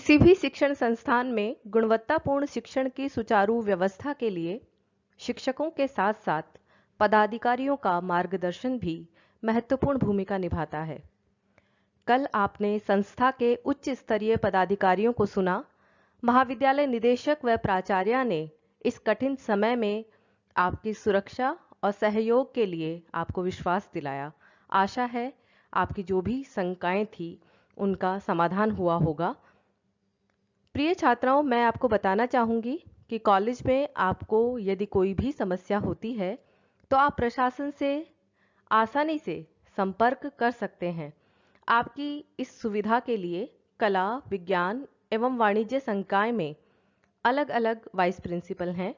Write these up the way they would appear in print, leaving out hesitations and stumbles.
किसी भी शिक्षण संस्थान में गुणवत्तापूर्ण शिक्षण की सुचारू व्यवस्था के लिए शिक्षकों के साथ साथ पदाधिकारियों का मार्गदर्शन भी महत्वपूर्ण भूमिका निभाता है। कल आपने संस्था के उच्च स्तरीय पदाधिकारियों को सुना। महाविद्यालय निदेशक व प्राचार्य ने इस कठिन समय में आपकी सुरक्षा और सहयोग के लिए आपको विश्वास दिलाया। आशा है आपकी जो भी शंकाएं थी उनका समाधान हुआ होगा। प्रिय छात्राओं, मैं आपको बताना चाहूँगी कि कॉलेज में आपको यदि कोई भी समस्या होती है तो आप प्रशासन से आसानी से संपर्क कर सकते हैं। आपकी इस सुविधा के लिए कला, विज्ञान एवं वाणिज्य संकाय में अलग अलग वाइस प्रिंसिपल हैं।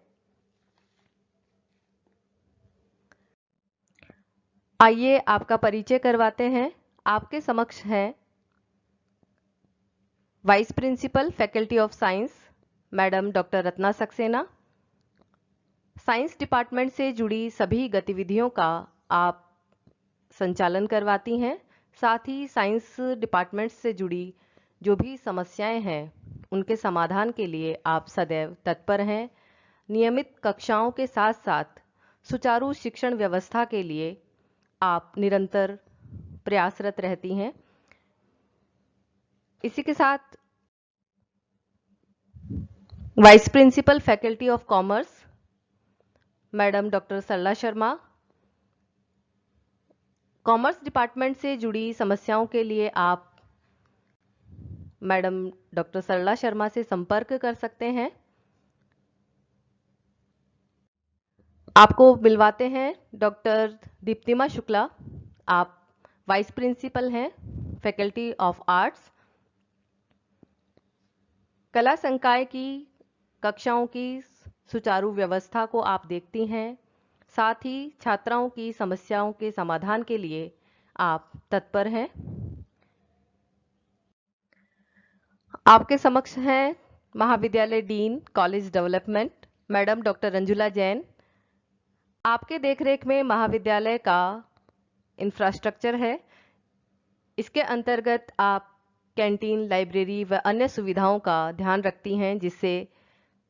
आइए आपका परिचय करवाते हैं। आपके समक्ष है vice principal faculty of science madam doctor Ratna Saxena. Science department से जुड़ी सभी गतिविधियों का आप संचालन करवाती हैं। साथ ही साइंस डिपार्टमेंट से जुड़ी जो भी समस्याएं हैं उनके समाधान के लिए आप सदैव तत्पर हैं। नियमित कक्षाओं के साथ साथ सुचारू शिक्षण व्यवस्था के लिए आप निरंतर प्रयासरत रहती हैं। इसी के साथ vice principal faculty of commerce madam doctor Sarla Sharma. Commerce department से जुड़ी समस्याओं के लिए आप मैडम डॉक्टर सरला शर्मा से संपर्क कर सकते हैं। आपको मिलवाते हैं डॉक्टर दीप्तिमा शुक्ला। आप वाइस प्रिंसिपल हैं फैकल्टी ऑफ आर्ट्स। कला संकाय की कक्षाओं की सुचारू व्यवस्था को आप देखती हैं। साथ ही छात्राओं की समस्याओं के समाधान के लिए आप तत्पर हैं। आपके समक्ष हैं महाविद्यालय dean college development madam doctor Ranjula Jain. आपके देखरेख में महाविद्यालय का इंफ्रास्ट्रक्चर है। इसके अंतर्गत आप कैंटीन, लाइब्रेरी व अन्य सुविधाओं का ध्यान रखती हैं जिससे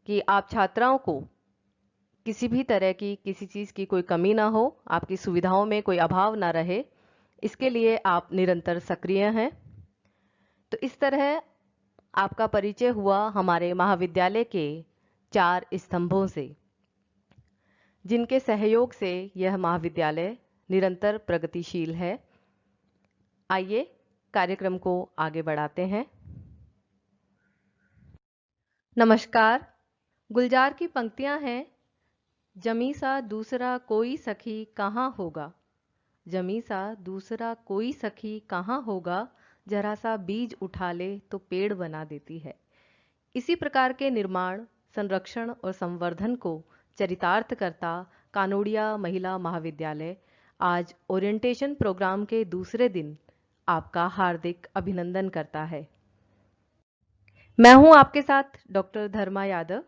कि आप छात्राओं को किसी भी तरह की किसी चीज़ की कोई कमी ना हो, आपकी सुविधाओं में कोई अभाव ना रहे। इसके लिए आप निरंतर सक्रिय हैं। तो इस तरह आपका परिचय हुआ हमारे महाविद्यालय के 4 स्तंभों से, जिनके सहयोग से यह महाविद्यालय निरंतर प्रगतिशील है। आइए कार्यक्रम को आगे बढ़ाते हैं। नमस्कार। गुलजार की पंक्तियां हैं, जमी सा दूसरा कोई सखी कहाँ होगा, जमी सा दूसरा कोई सखी कहाँ होगा, जरा सा बीज उठा ले तो पेड़ बना देती है। इसी प्रकार के निर्माण, संरक्षण और संवर्धन को चरितार्थ करता कानोड़िया महिला महाविद्यालय आज ओरिएंटेशन प्रोग्राम के दूसरे दिन आपका हार्दिक अभिनंदन करता है। मैं हूं आपके साथ डॉक्टर धर्मा यादव।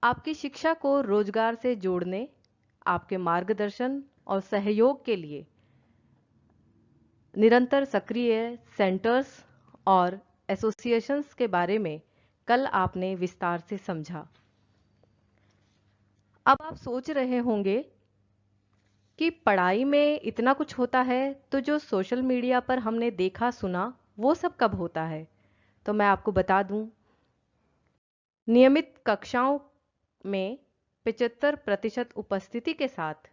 आपकी शिक्षा को रोजगार से जोड़ने, आपके मार्गदर्शन और सहयोग के लिए निरंतर सक्रिय सेंटर्स और एसोसिएशंस के बारे में कल आपने विस्तार से समझा। अब आप सोच रहे होंगे कि पढ़ाई में इतना कुछ होता है तो जो सोशल मीडिया पर हमने देखा सुना वो सब कब होता है। तो मैं आपको बता दूं, नियमित कक्षाओं में 75% उपस्थिति के साथ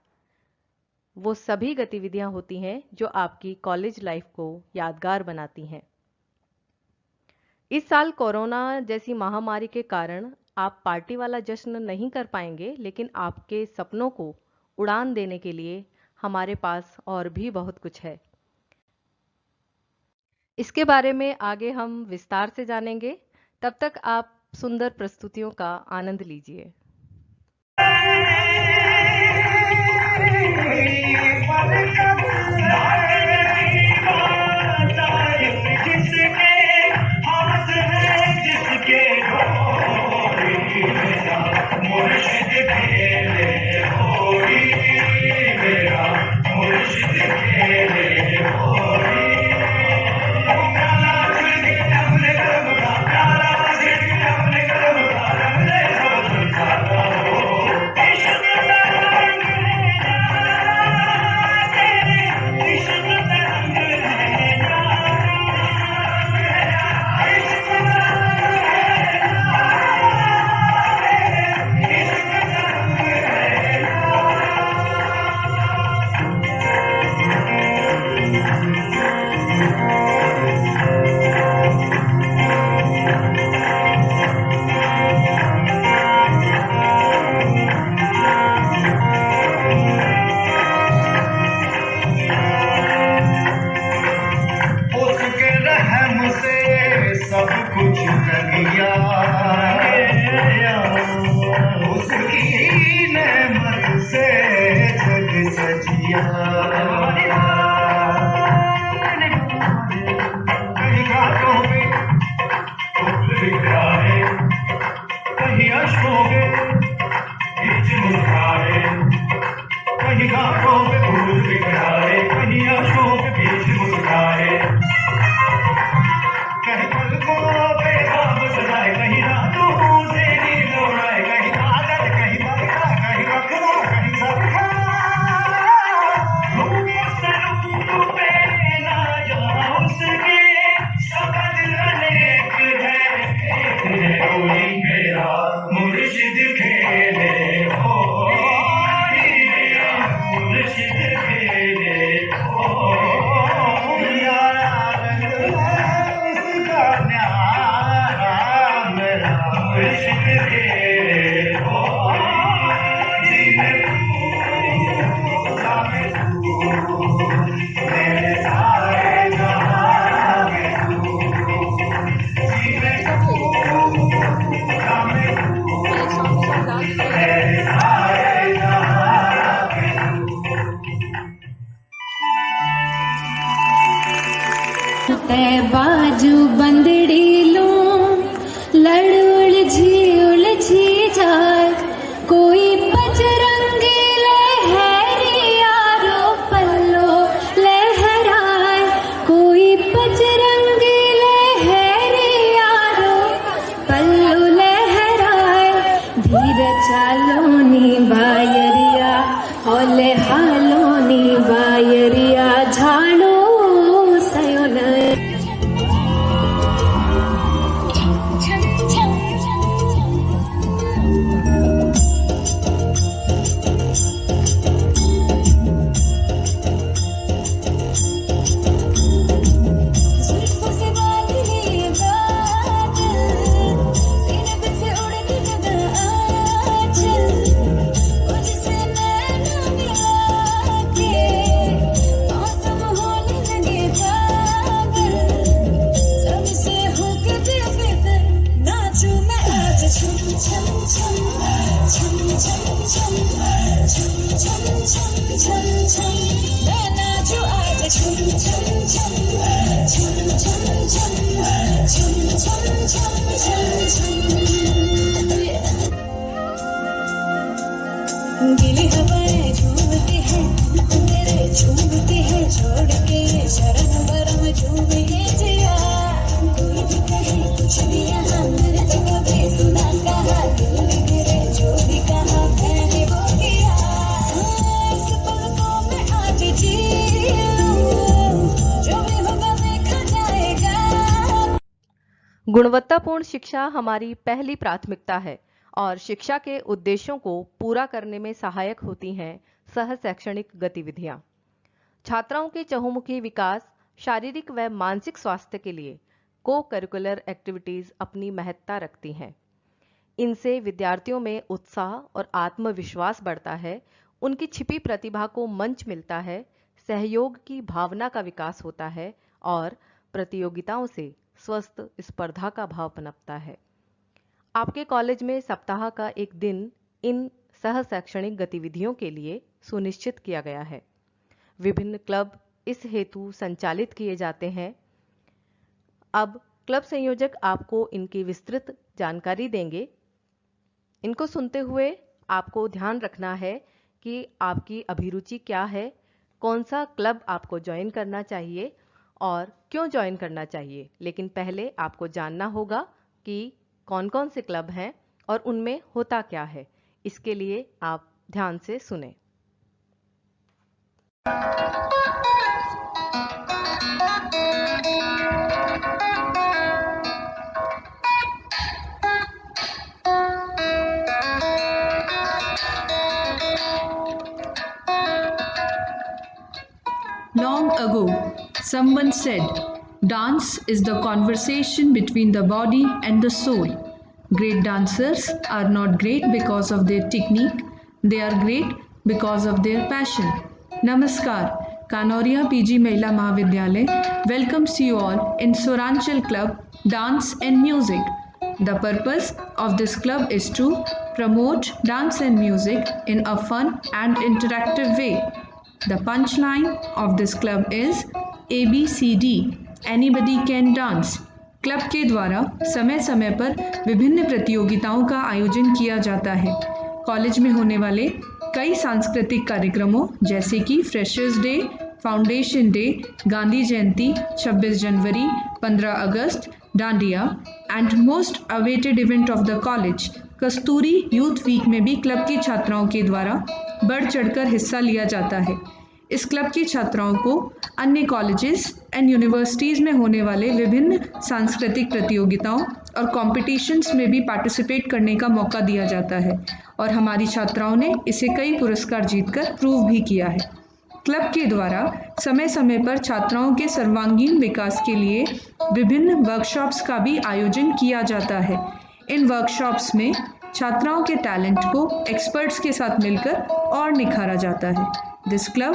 वो सभी गतिविधियां होती हैं जो आपकी कॉलेज लाइफ को यादगार बनाती हैं। इस साल कोरोना जैसी महामारी के कारण आप पार्टी वाला जश्न नहीं कर पाएंगे, लेकिन आपके सपनों को उड़ान देने के लिए हमारे पास और भी बहुत कुछ है। इसके बारे में आगे हम विस्तार से जानेंगे। तब तक आप सुंदर प्रस्तुतियों का आनंद लीजिए। है बाजू बंदड़ी लो, लड़ उलझी जाए, कोई बजरंगी लहरी यारो पल्लो लहराए, कोई बजरंगी लहरी यारो पल्लो लहराए, धीरे चालो नी बायरिया, हौले हालो नी बायरिया, झाड़ो सयो नए। गीली हवाएं झूमती है, तेरे झूमती है, छोड़ के ये शरण बरम झूमे ये जिया, कोई भी कहे कुछ भी यहाँ, मेरे तो कभी सुना कहा, दिल मेरे जो भी कहा मैंने वो किया, इस पल को मैं आज जी लूं, जो भी होगा देखा जाएगा। गुणवत्तापूर्ण शिक्षा हमारी पहली प्राथमिकता है और शिक्षा के उद्देश्यों को पूरा करने में सहायक होती हैं सह शैक्षणिक गतिविधियां। छात्राओं के चहुमुखी विकास, शारीरिक व मानसिक स्वास्थ्य के लिए को करिकुलर एक्टिविटीज अपनी महत्ता रखती हैं। इनसे विद्यार्थियों में उत्साह और आत्मविश्वास बढ़ता है, उनकी छिपी प्रतिभा को मंच मिलता है, सहयोग की भावना का विकास होता है और प्रतियोगिताओं से स्वस्थ स्पर्धा का भाव पनपता है। आपके कॉलेज में सप्ताह का एक दिन इन सह शैक्षणिक गतिविधियों के लिए सुनिश्चित किया गया है। विभिन्न क्लब इस हेतु संचालित किए जाते हैं। अब क्लब संयोजक आपको इनकी विस्तृत जानकारी देंगे। इनको सुनते हुए आपको ध्यान रखना है कि आपकी अभिरुचि क्या है, कौन सा क्लब आपको ज्वाइन करना चाहिए और क्यों ज्वाइन करना चाहिए। लेकिन पहले आपको जानना होगा कि कौन कौन से क्लब हैं और उनमें होता क्या है। इसके लिए आप ध्यान से सुनें। Long ago, someone said, dance is the conversation between the body and the soul. Great dancers are not great because of their technique, they are great because of their passion. Namaskar, Kanauria PG Mahila Mahavidyalaya welcomes you all in Swaranchal Club Dance and Music. The purpose of this club is to promote dance and music in a fun and interactive way. The punchline of this club is ABCD, Anybody Can Dance. Club के द्वारा समय समय पर विभिन्न प्रतियोगिताओं का आयोजन किया जाता है। कॉलेज में होने वाले कई सांस्कृतिक कार्यक्रमों जैसे कि freshers day, foundation day, Gandhi Jayanti, 26 जनवरी, 15 अगस्त, Dandiya and most awaited event of the college Kasturi youth week में भी क्लब की छात्राओं के द्वारा बढ़ चढ़कर हिस्सा लिया जाता है। इस क्लब की छात्राओं को अन्य कॉलेजेस एंड यूनिवर्सिटीज़ में होने वाले विभिन्न सांस्कृतिक प्रतियोगिताओं और कॉम्पिटिशन्स में भी पार्टिसिपेट करने का मौका दिया जाता है और हमारी छात्राओं ने इसे कई पुरस्कार जीतकर प्रूव भी किया है। क्लब के द्वारा समय समय पर छात्राओं के सर्वांगीण विकास के लिए विभिन्न वर्कशॉप्स का भी आयोजन किया जाता है। इन वर्कशॉप्स में छात्राओं के टैलेंट को एक्सपर्ट्स के साथ मिलकर और निखारा जाता है। This club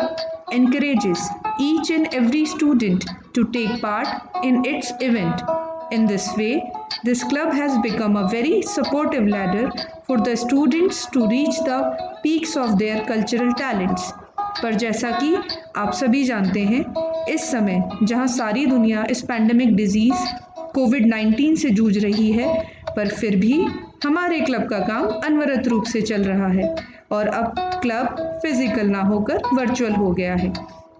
encourages each and every student to take part in its event. In this way, this club has become a very supportive ladder for the students to reach the peaks of their cultural talents. पर जैसा कि आप सभी जानते हैं इस समय जहां सारी दुनिया इस पैंडेमिक डिजीज़ कोविड-19 से जूझ रही है, पर फिर भी हमारे क्लब का काम अनवरत रूप से चल रहा है और अब क्लब फिजिकल ना होकर वर्चुअल हो गया है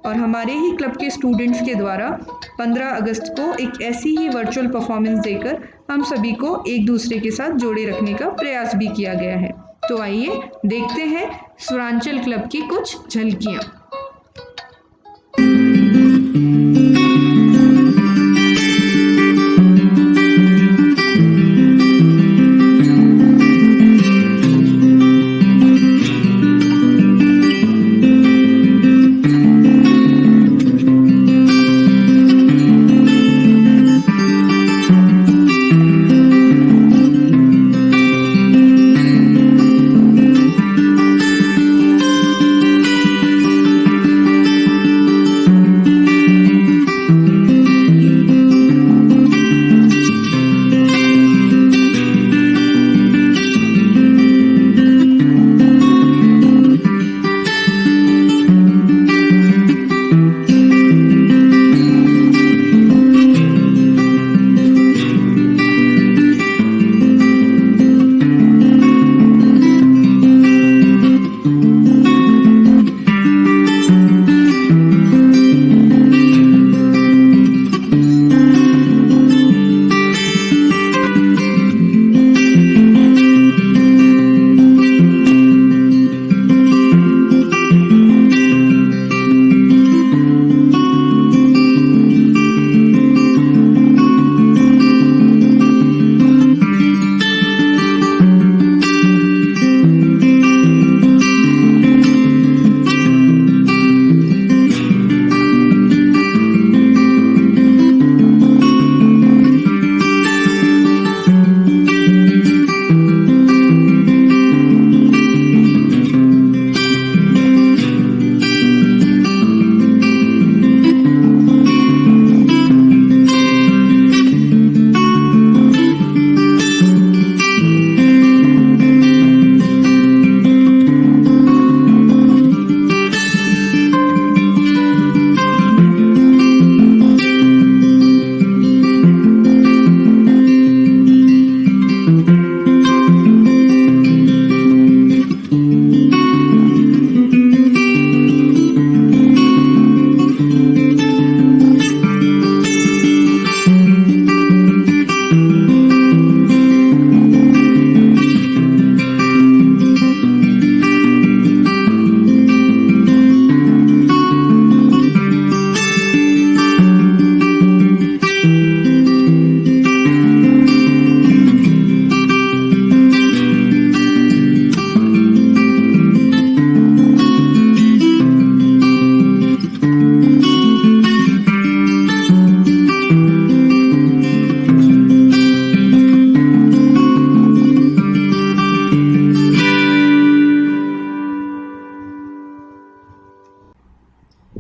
और हमारे ही क्लब के स्टूडेंट्स के द्वारा 15 अगस्त को एक ऐसी ही वर्चुअल परफॉर्मेंस देकर हम सभी को एक दूसरे के साथ जोड़े रखने का प्रयास भी किया गया है। तो आइए देखते हैं स्वरांचल क्लब की कुछ झलकियाँ।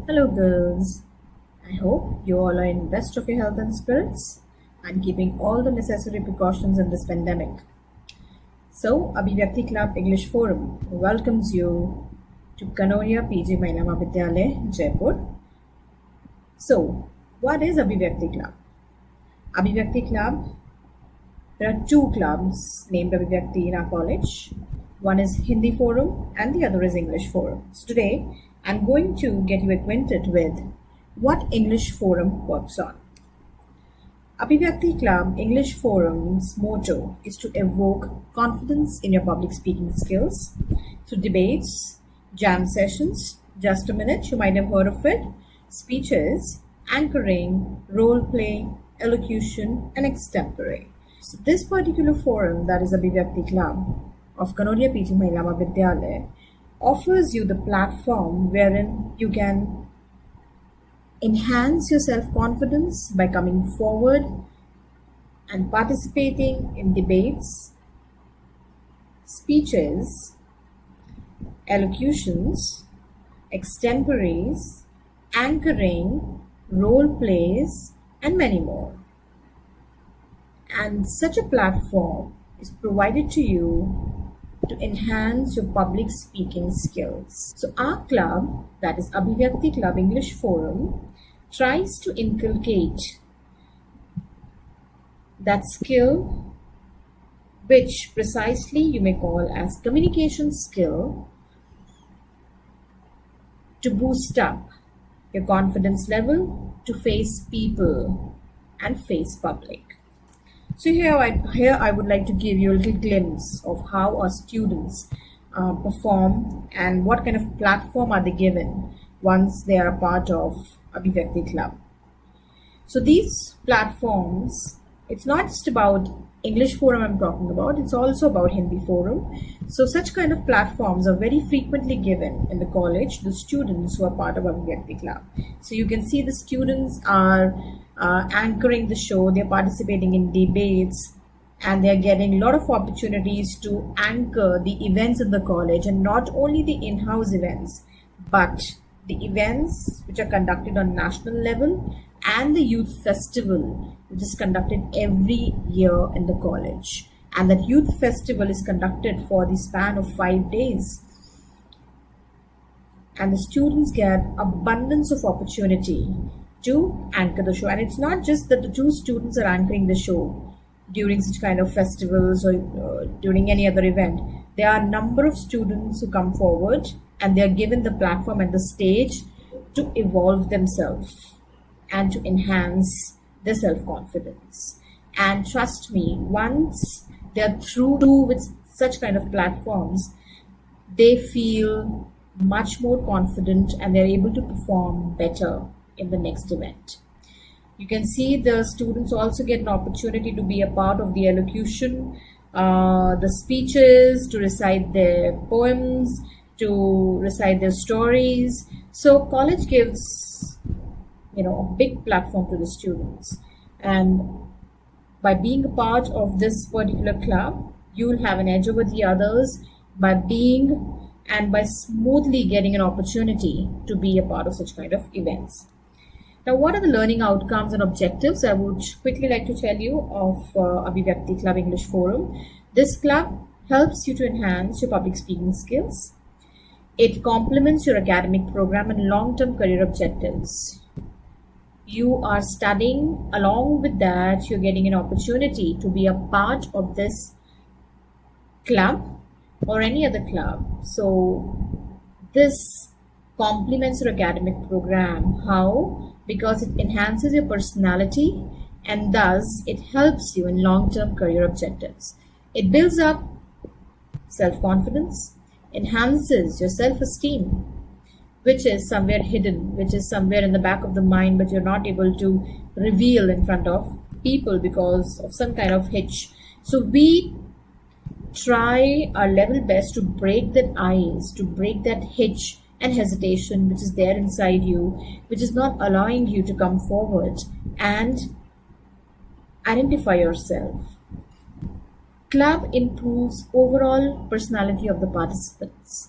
Hello, girls. I hope you all are in best of your health and spirits and keeping all the necessary precautions in this pandemic. So, Abhivyakti Club English Forum welcomes you to Kanoria PG Mahila Mahavidyalaya, Jaipur. So, what is Abhivyakti Club? Abhivyakti Club, there are two clubs named Abhivyakti in our college. One is Hindi Forum and the other is English Forum. So today, I'm going to get you acquainted with what English Forum works on. Abhivyakti Club English Forum's motto is to evoke confidence in your public speaking skills through debates, jam sessions, just a minute, you might have heard of it, speeches, anchoring, role play, elocution, and extempore. So this particular forum, that is Abhivyakti Club of Kanoria PG Mahila Mahavidyalaya, offers you the platform wherein you can enhance your self-confidence by coming forward and participating in debates, speeches, elocutions, extempores, anchoring, role plays, and many more. And such a platform is provided to you to enhance your public speaking skills. So our club, that is Abhivyakti Club English Forum, tries to inculcate that skill, which precisely you may call as communication skill, to boost up your confidence level to face people and face public. So here I would like to give you a little glimpse of how our students perform and what kind of platform are they given once they are a part of Abhivyakti Club. So these platforms, it's not just about English forum I'm talking about, it's also about Hindi forum. So such kind of platforms are very frequently given in the college to the students who are part of Abhivyakti Club. So you can see the students are anchoring the show, they're participating in debates, and they're getting a lot of opportunities to anchor the events in the college, and not only the in-house events, but the events which are conducted on national level and the youth festival which is conducted every year in the college. And that youth festival is conducted for the span of 5 days. And the students get abundance of opportunity to anchor the show. And it's not just that the two students are anchoring the show during such kind of festivals or during any other event. There are a number of students who come forward and they are given the platform and the stage to evolve themselves and to enhance their self-confidence. And trust me, once they're through with such kind of platforms, they feel much more confident and they're able to perform better in the next event. You can see the students also get an opportunity to be a part of the elocution, the speeches, to recite their poems, to recite their stories. So college gives, a big platform to the students. And by being a part of this particular club, you will have an edge over the others by being and by smoothly getting an opportunity to be a part of such kind of events. Now, what are the learning outcomes and objectives? I would quickly like to tell you of Abhivyakti Club English Forum. This club helps you to enhance your public speaking skills. It complements your academic program and long-term career objectives. You are studying, along with that, you're getting an opportunity to be a part of this club or any other club. So this complements your academic program. How? Because it enhances your personality and thus it helps you in long-term career objectives. It builds up self-confidence, enhances your self-esteem, which is somewhere hidden, which is somewhere in the back of the mind, but you're not able to reveal in front of people because of some kind of hitch. So we try our level best to break that ice, to break that hitch and hesitation which is there inside you, which is not allowing you to come forward and identify yourself. Club improves overall personality of the participants.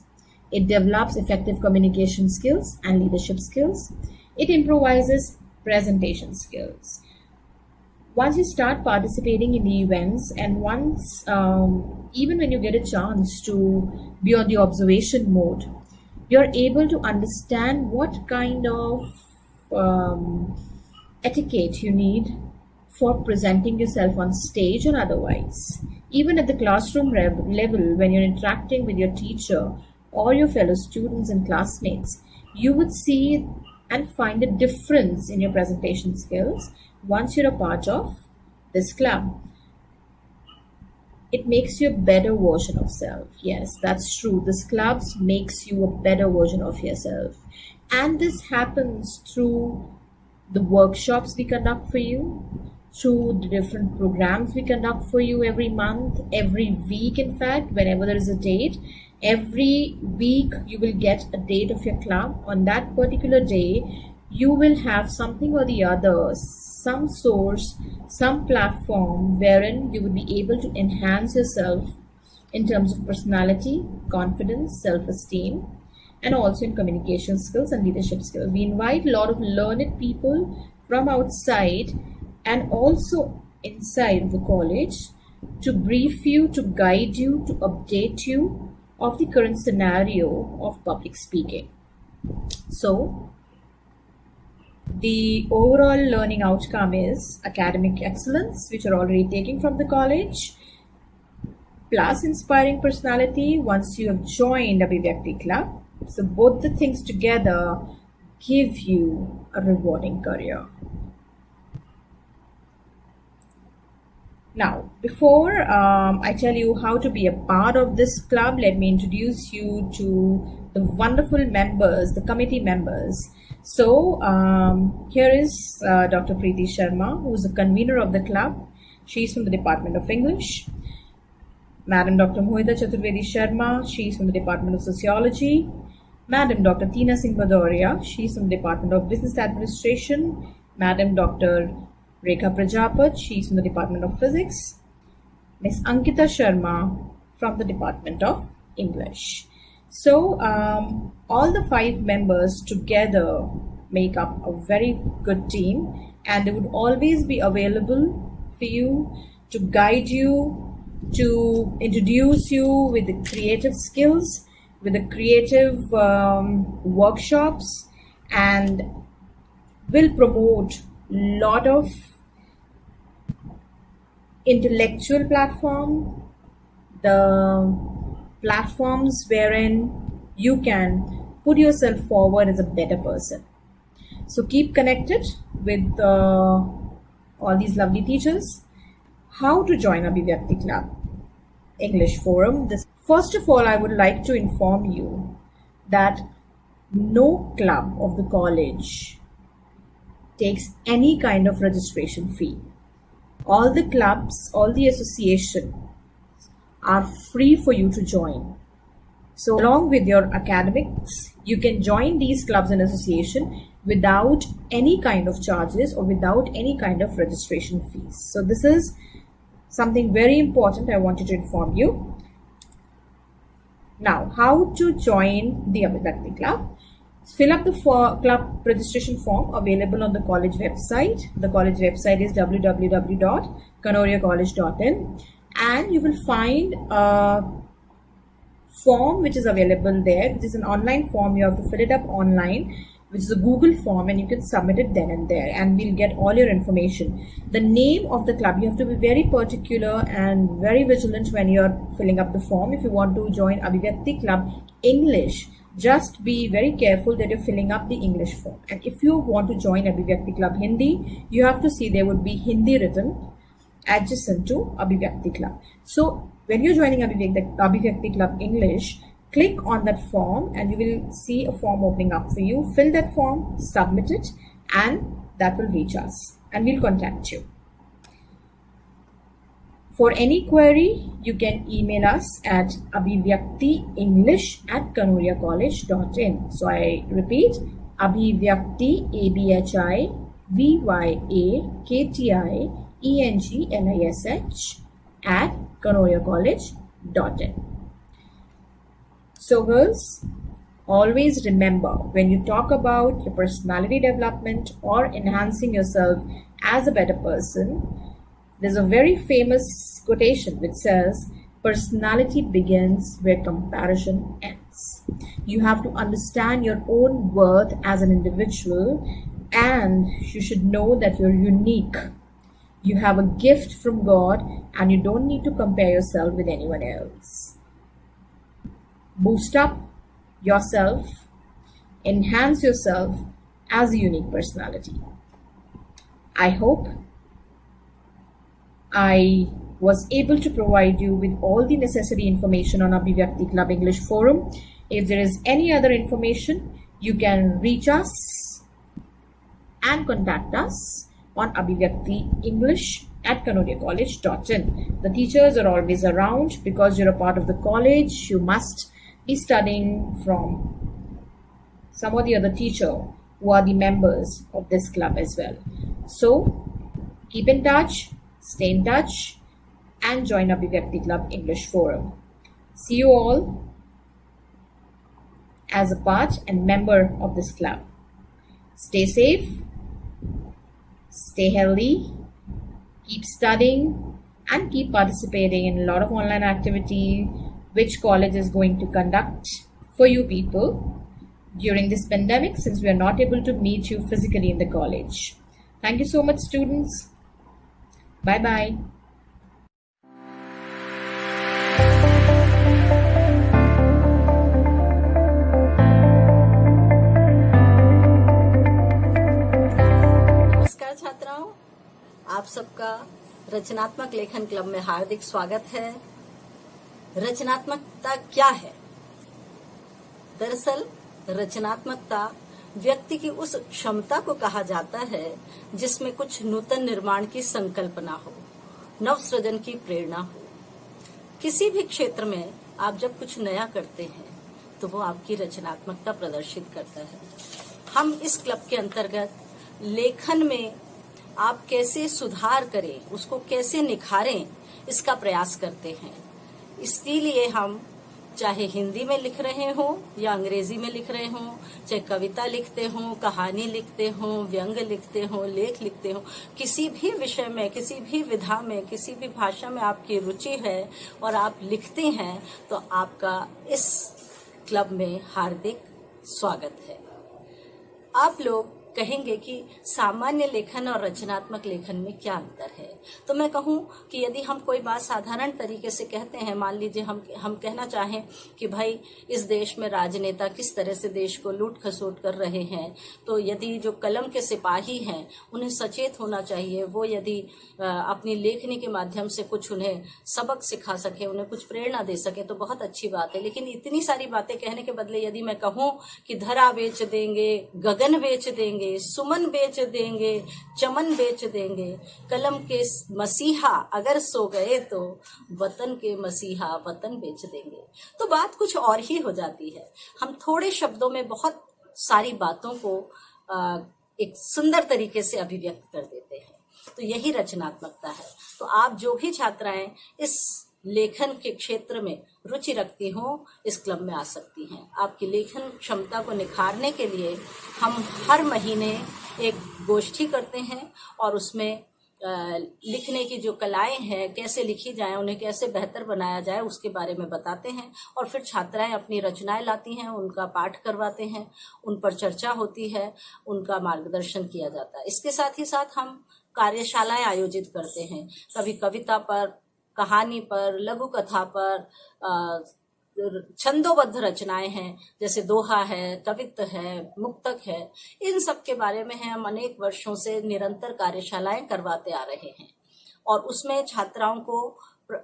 It develops effective communication skills and leadership skills. It improvises presentation skills. Once you start participating in the events, and once, even when you get a chance to be on the observation mode, you're able to understand what kind of etiquette you need for presenting yourself on stage or otherwise. Even at the classroom level, when you're interacting with your teacher or your fellow students and classmates, you would see and find a difference in your presentation skills once you're a part of this club. It makes you a better version of self. Yes, that's true. This club makes you a better version of yourself. And this happens through the workshops we conduct for you, through the different programs we conduct for you every month, every week, in fact, whenever there is a date. Every week you will get a date of your club. On that particular day, you will have something or the other, some source, some platform wherein you will be able to enhance yourself in terms of personality, confidence, self-esteem, and also in communication skills and leadership skills. We invite a lot of learned people from outside and also inside the college to brief you, to guide you, to update you of the current scenario of public speaking. So The overall learning outcome is academic excellence, which you're already taking from the college, plus inspiring personality once you have joined Abhivyakti Club. So both the things together give you a rewarding career. Now, before I tell you how to be a part of this club, let me introduce you to the wonderful members, the committee members. So, here is Dr. Preeti Sharma, who is the convener of the club. She is from the Department of English. Madam Dr. Mohita Chaturvedi Sharma, she is from the Department of Sociology. Madam Dr. Tina Singh Badoria, she is from the Department of Business Administration. Madam Dr. Rekha Prajapat, she is from the Department of Physics. Ms. Ankita Sharma from the Department of English. So, all the 5 members together make up a very good team, and they would always be available for you to guide you, to introduce you with the creative skills, with the creative workshops, and will promote a lot of intellectual platform, the platforms wherein you can put yourself forward as a better person. So keep connected with all these lovely teachers. How to join Abhivyakti Club English Forum? First of all, I would like to inform you that no club of the college takes any kind of registration fee. All the clubs, all the associations are free for you to join. So along with your academics, you can join these clubs and association without any kind of charges or without any kind of registration fees. So this is something very important I wanted to inform you. Now, how to join the Abhivyakti Club? Fill up the club registration form available on the college website. The college website is www.kanoriacollege.in, and you will find a form which is available there. It is an online form. You have to fill it up online, which is a Google form, and you can submit it then and there, and we'll get all your information. The name of the club, you have to be very particular and very vigilant when you're filling up the form. If you want to join Abhivyakti Club English, just be very careful that you're filling up the English form. And if you want to join Abhivyakti Club Hindi, you have to see there would be Hindi written adjacent to Abhivyakti Club. So when you're joining Abhivyakti Club English, click on that form and you will see a form opening up for you. Fill that form, submit it, and that will reach us and we'll contact you. For any query, you can email us at abhivyaktienglish@kanoriacollege.in. So I repeat, Abhivyakti, ABHIVYAKTIENGLISH @kanoriacollege.in. So girls, always remember, when you talk about your personality development or enhancing yourself as a better person, there's a very famous quotation which says, personality begins where comparison ends. You have to understand your own worth as an individual, and you should know that you're unique. You have a gift from God and you don't need to compare yourself with anyone else. Boost up yourself, enhance yourself as a unique personality. I hope I was able to provide you with all the necessary information on Abhivyakti Club English Forum. If there is any other information, you can reach us and contact us on abhivyaktienglish@kanoriacollege.in. The teachers are always around. Because you're a part of the college, you must be studying from some or the other teacher who are the members of this club as well. So keep in touch, stay in touch, and join Abhivyakti Club English Forum. See you all as a part and member of this club. Stay safe, stay healthy, keep studying, and keep participating in a lot of online activity which college is going to conduct for you people. during this pandemic since we are not able to meet you physically in the college. Thank you so much, students. Bye bye. नमस्कार छात्राओं, आप सबका रचनात्मक लेखन club में हार्दिक स्वागत है। रचनात्मकता क्या है? दरअसल रचनात्मकता व्यक्ति की उस क्षमता को कहा जाता है जिसमें कुछ नूतन निर्माण की संकल्पना हो, नवसृजन की प्रेरणा हो। किसी भी क्षेत्र में आप जब कुछ नया करते हैं तो वो आपकी रचनात्मकता प्रदर्शित करता है। हम इस क्लब के अंतर्गत लेखन में आप कैसे सुधार करें, उसको कैसे निखारें, इसका प्रयास करते हैं। इसीलिए हम चाहे हिंदी में लिख रहे हो या अंग्रेजी में लिख रहे हो, चाहे कविता लिखते हो, कहानी लिखते हो, व्यंग लिखते हो, लेख लिखते हो, किसी भी विषय में, किसी भी विधा में, किसी भी भाषा में आपकी रुचि है और आप लिखते हैं तो आपका इस क्लब में हार्दिक स्वागत है। आप लोग कहेंगे कि सामान्य लेखन और रचनात्मक लेखन में क्या अंतर है? तो मैं कहूं कि यदि हम कोई बात साधारण तरीके से कहते हैं, मान लीजिए हम कहना चाहें कि भाई इस देश में राजनेता किस तरह से देश को लूट खसोट कर रहे हैं, तो यदि जो कलम के सिपाही हैं उन्हें सचेत होना चाहिए। वो यदि अपनी लेखनी के माध्यम से कुछ उन्हें सबक सिखा सके, उन्हें कुछ प्रेरणा दे सके तो बहुत अच्छी बात है। लेकिन इतनी सारी बातें कहने के बदले यदि मैं कहूं कि धरा बेच देंगे, गगन बेच देंगे, सुमन बेच देंगे, चमन बेच देंगे, कलम के मसीहा अगर सो गए तो वतन के मसीहा वतन बेच देंगे, तो बात कुछ और ही हो जाती है। हम थोड़े शब्दों में बहुत सारी बातों को एक सुंदर तरीके से अभिव्यक्त कर देते हैं, तो यही रचनात्मकता है। तो आप जो भी छात्राएं इस लेखन के क्षेत्र में रुचि रखती हो, इस क्लब में आ सकती हैं। आपकी लेखन क्षमता को निखारने के लिए हम हर महीने एक गोष्ठी करते हैं और उसमें लिखने की जो कलाएं हैं, कैसे लिखी जाए, उन्हें कैसे बेहतर बनाया जाए, उसके बारे में बताते हैं। और फिर छात्राएं अपनी रचनाएं लाती हैं, उनका पाठ करवाते हैं, उन पर चर्चा होती है, उनका मार्गदर्शन किया जाता है। इसके साथ ही साथ हम कार्यशालाएं आयोजित करते हैं, कभी कविता पर, कहानी पर, लघु कथा पर, छंदोबद्ध रचनाएं हैं जैसे दोहा है, कवित्त है, मुक्तक है, इन सब के बारे में हम अनेक वर्षों से निरंतर कार्यशालाएं करवाते आ रहे हैं। और उसमें छात्राओं को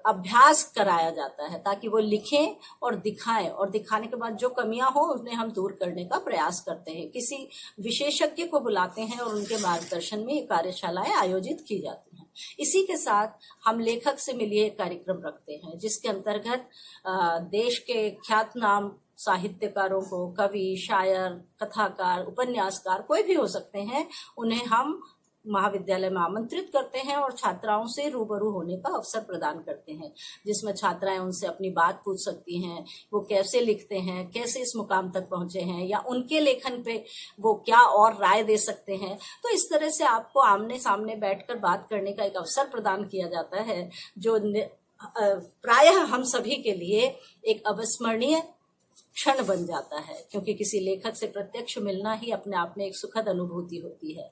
अभ्यास कराया जाता है ताकि वो लिखें और दिखाएं, और दिखाने के बाद जो कमियां हो उन्हें हम दूर करने का प्रयास करते हैं। किसी विशेषज्ञ को बुलाते हैं और उनके मार्गदर्शन में ये कार्यशालाएं आयोजित की जाती हैं। इसी के साथ हम लेखक से मिलिए कार्यक्रम रखते हैं जिसके अंतर्गत देश के ख्यातनाम साहित्यकारों को, कवि, शायर, कथाकार, उपन्यासकार कोई भी हो सकते हैं, उन्हें हम महाविद्यालय में आमंत्रित करते हैं और छात्राओं से रूबरू होने का अवसर प्रदान करते हैं, जिसमें छात्राएं उनसे अपनी बात पूछ सकती हैं, वो कैसे लिखते हैं, कैसे इस मुकाम तक पहुंचे हैं, या उनके लेखन पे वो क्या और राय दे सकते हैं। तो इस तरह से आपको आमने सामने बैठकर बात करने का एक अवसर प्रदान किया जाता है, जो प्रायः हम सभी के लिए एक अविस्मरणीय क्षण बन जाता है, क्योंकि किसी लेखक से प्रत्यक्ष मिलना ही अपने आप में एक सुखद अनुभूति होती है।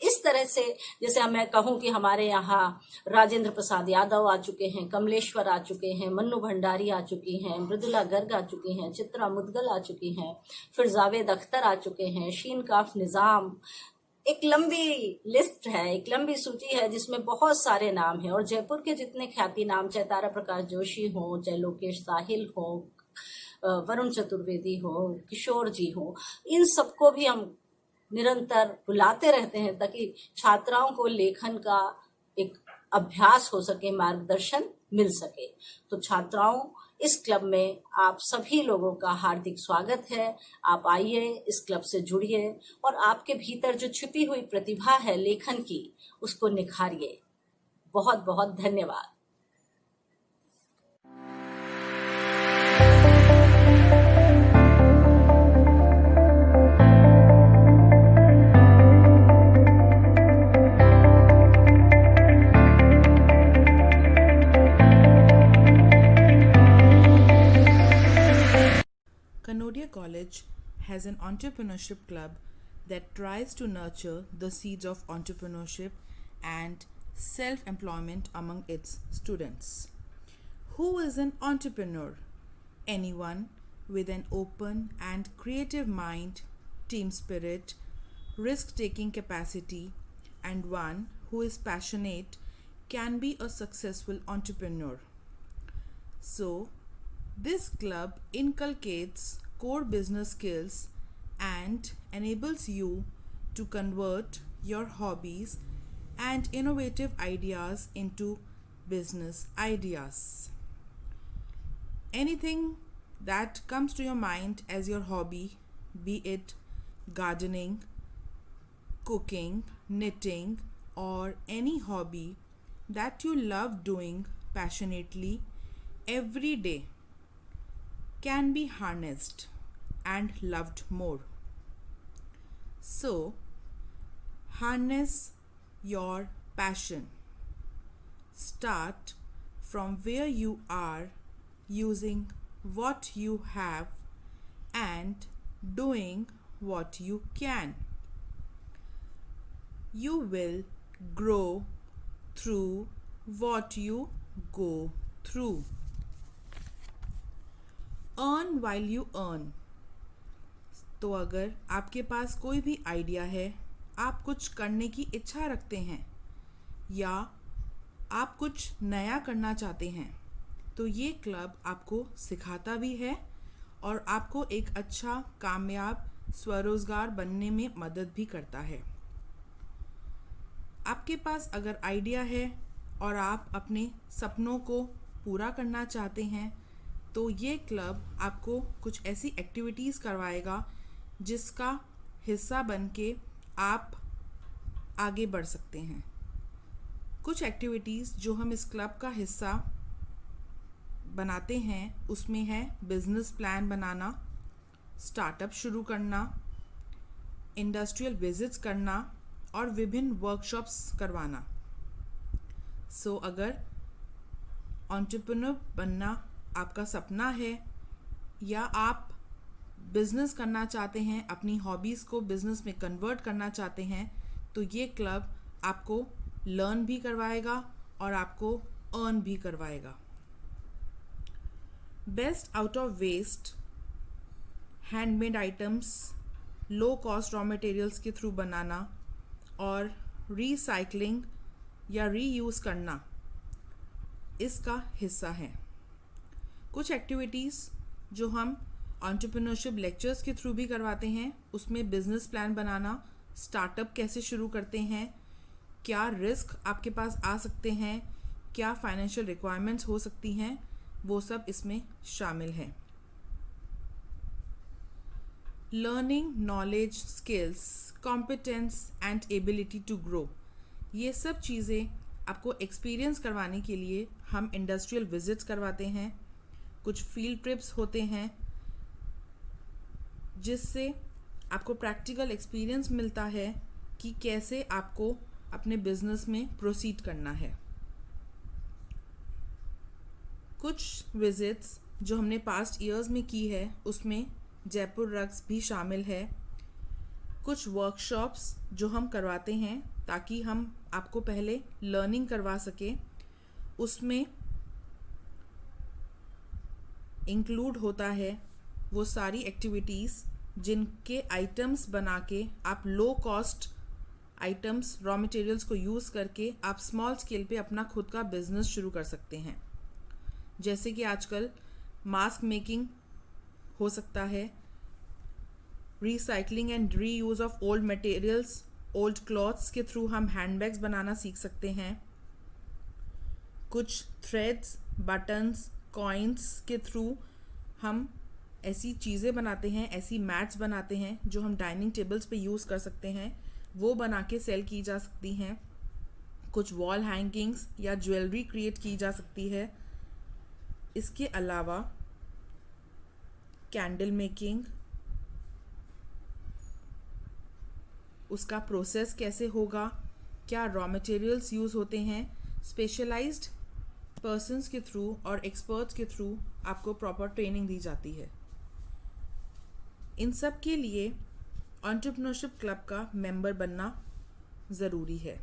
इस तरह से जैसे मैं कहूं कि हमारे यहाँ राजेंद्र प्रसाद यादव आ चुके हैं, कमलेश्वर आ चुके हैं, मन्नू भंडारी आ चुकी हैं, मृदुला गर्ग आ चुकी हैं, चित्रा मुदगल आ चुकी हैं, फिर जावेद अख्तर आ चुके हैं, शीन काफ निजाम। एक लंबी लिस्ट है, एक लंबी सूची है जिसमें बहुत सारे नाम हैं। और जयपुर के जितने ख्याति नाम, चाहे तारा प्रकाश जोशी हो, चाहे लोकेश साहिल हो, वरुण चतुर्वेदी हो, किशोर जी हो, इन सबको भी हम निरंतर बुलाते रहते हैं ताकि छात्राओं को लेखन का एक अभ्यास हो सके, मार्गदर्शन मिल सके। तो छात्राओं, इस क्लब में आप सभी लोगों का हार्दिक स्वागत है। आप आइए, इस क्लब से जुड़िए और आपके भीतर जो छिपी हुई प्रतिभा है लेखन की, उसको निखारिए। बहुत बहुत धन्यवाद। Kanodia College has an entrepreneurship club that tries to nurture the seeds of entrepreneurship and self-employment among its students. Who is an entrepreneur? Anyone with an open and creative mind, team spirit, risk-taking capacity, and one who is passionate can be a successful entrepreneur. So, this club inculcates core business skills and enables you to convert your hobbies and innovative ideas into business ideas. Anything that comes to your mind as your hobby, be it gardening, cooking, knitting, or any hobby that you love doing passionately every day, can be harnessed and loved more. So, harness your passion. Start from where you are, using what you have and doing what you can. You will grow through what you go through. Earn while you earn. तो अगर आपके पास कोई भी idea है, आप कुछ करने की इच्छा रखते हैं या आप कुछ नया करना चाहते हैं, तो ये क्लब आपको सिखाता भी है और आपको एक अच्छा कामयाब स्वरोजगार बनने में मदद भी करता है। आपके पास अगर आइडिया है और आप अपने सपनों को पूरा करना चाहते हैं, तो ये क्लब आपको कुछ ऐसी एक्टिविटीज़ करवाएगा जिसका हिस्सा बन के आप आगे बढ़ सकते हैं। कुछ एक्टिविटीज़ जो हम इस क्लब का हिस्सा बनाते हैं उसमें है बिजनेस प्लान बनाना, स्टार्टअप शुरू करना, इंडस्ट्रियल विजिट्स करना और विभिन्न वर्कशॉप्स करवाना। सो अगर एंटरप्रेन्योर बनना आपका सपना है या आप बिज़नेस करना चाहते हैं, अपनी हॉबीज़ को बिज़नेस में कन्वर्ट करना चाहते हैं, तो ये क्लब आपको लर्न भी करवाएगा और आपको अर्न भी करवाएगा। Best out of waste handmade items low cost raw materials के थ्रू बनाना और रीसाइकलिंग या रीयूज़ करना इसका हिस्सा है। कुछ एक्टिविटीज़ जो हम एंटरप्रेन्योरशिप लेक्चर्स के थ्रू भी करवाते हैं, उसमें बिजनेस प्लान बनाना, स्टार्टअप कैसे शुरू करते हैं, क्या रिस्क आपके पास आ सकते हैं, क्या फाइनेंशियल रिक्वायरमेंट्स हो सकती हैं, वो सब इसमें शामिल हैं। Learning knowledge, skills, competence and ability to grow, ये सब चीज़ें आपको एक्सपीरियंस करवाने के लिए हम इंडस्ट्रियल विजिट्स करवाते हैं, कुछ फील्ड ट्रिप्स होते हैं जिससे आपको प्रैक्टिकल एक्सपीरियंस मिलता है कि कैसे आपको अपने बिजनेस में प्रोसीड करना है। कुछ विजिट्स जो हमने पास्ट ईयर्स में की है उसमें जयपुर रग्स भी शामिल है। कुछ वर्कशॉप्स जो हम करवाते हैं ताकि हम आपको पहले लर्निंग करवा सकें, उसमें इंक्लूड होता है वो सारी एक्टिविटीज़ जिनके आइटम्स बना के आप low cost items raw materials को यूज़ करके आप स्मॉल स्केल पे अपना खुद का बिजनेस शुरू कर सकते हैं। जैसे कि आजकल मास्क मेकिंग हो सकता है, recycling and re use of old materials, old clothes के थ्रू हम हैंडबैग्स बनाना सीख सकते हैं। कुछ थ्रेड्स, बटन्स, कॉइन्स के थ्रू हम ऐसी चीज़ें बनाते हैं, ऐसी मैट्स बनाते हैं जो हम डाइनिंग टेबल्स पे यूज़ कर सकते हैं, वो बना के सेल की जा सकती हैं। कुछ वॉल हैंगिंग्स या ज्वेलरी क्रिएट की जा सकती है। इसके अलावा कैंडल मेकिंग, उसका प्रोसेस कैसे होगा, क्या रॉ मटेरियल्स यूज़ होते हैं, स्पेशलाइज्ड पर्सन्स के थ्रू और एक्सपर्ट्स के थ्रू आपको प्रॉपर ट्रेनिंग दी जाती है। इन सब के लिए एंटरप्रेन्योरशिप क्लब का मेंबर बनना ज़रूरी है।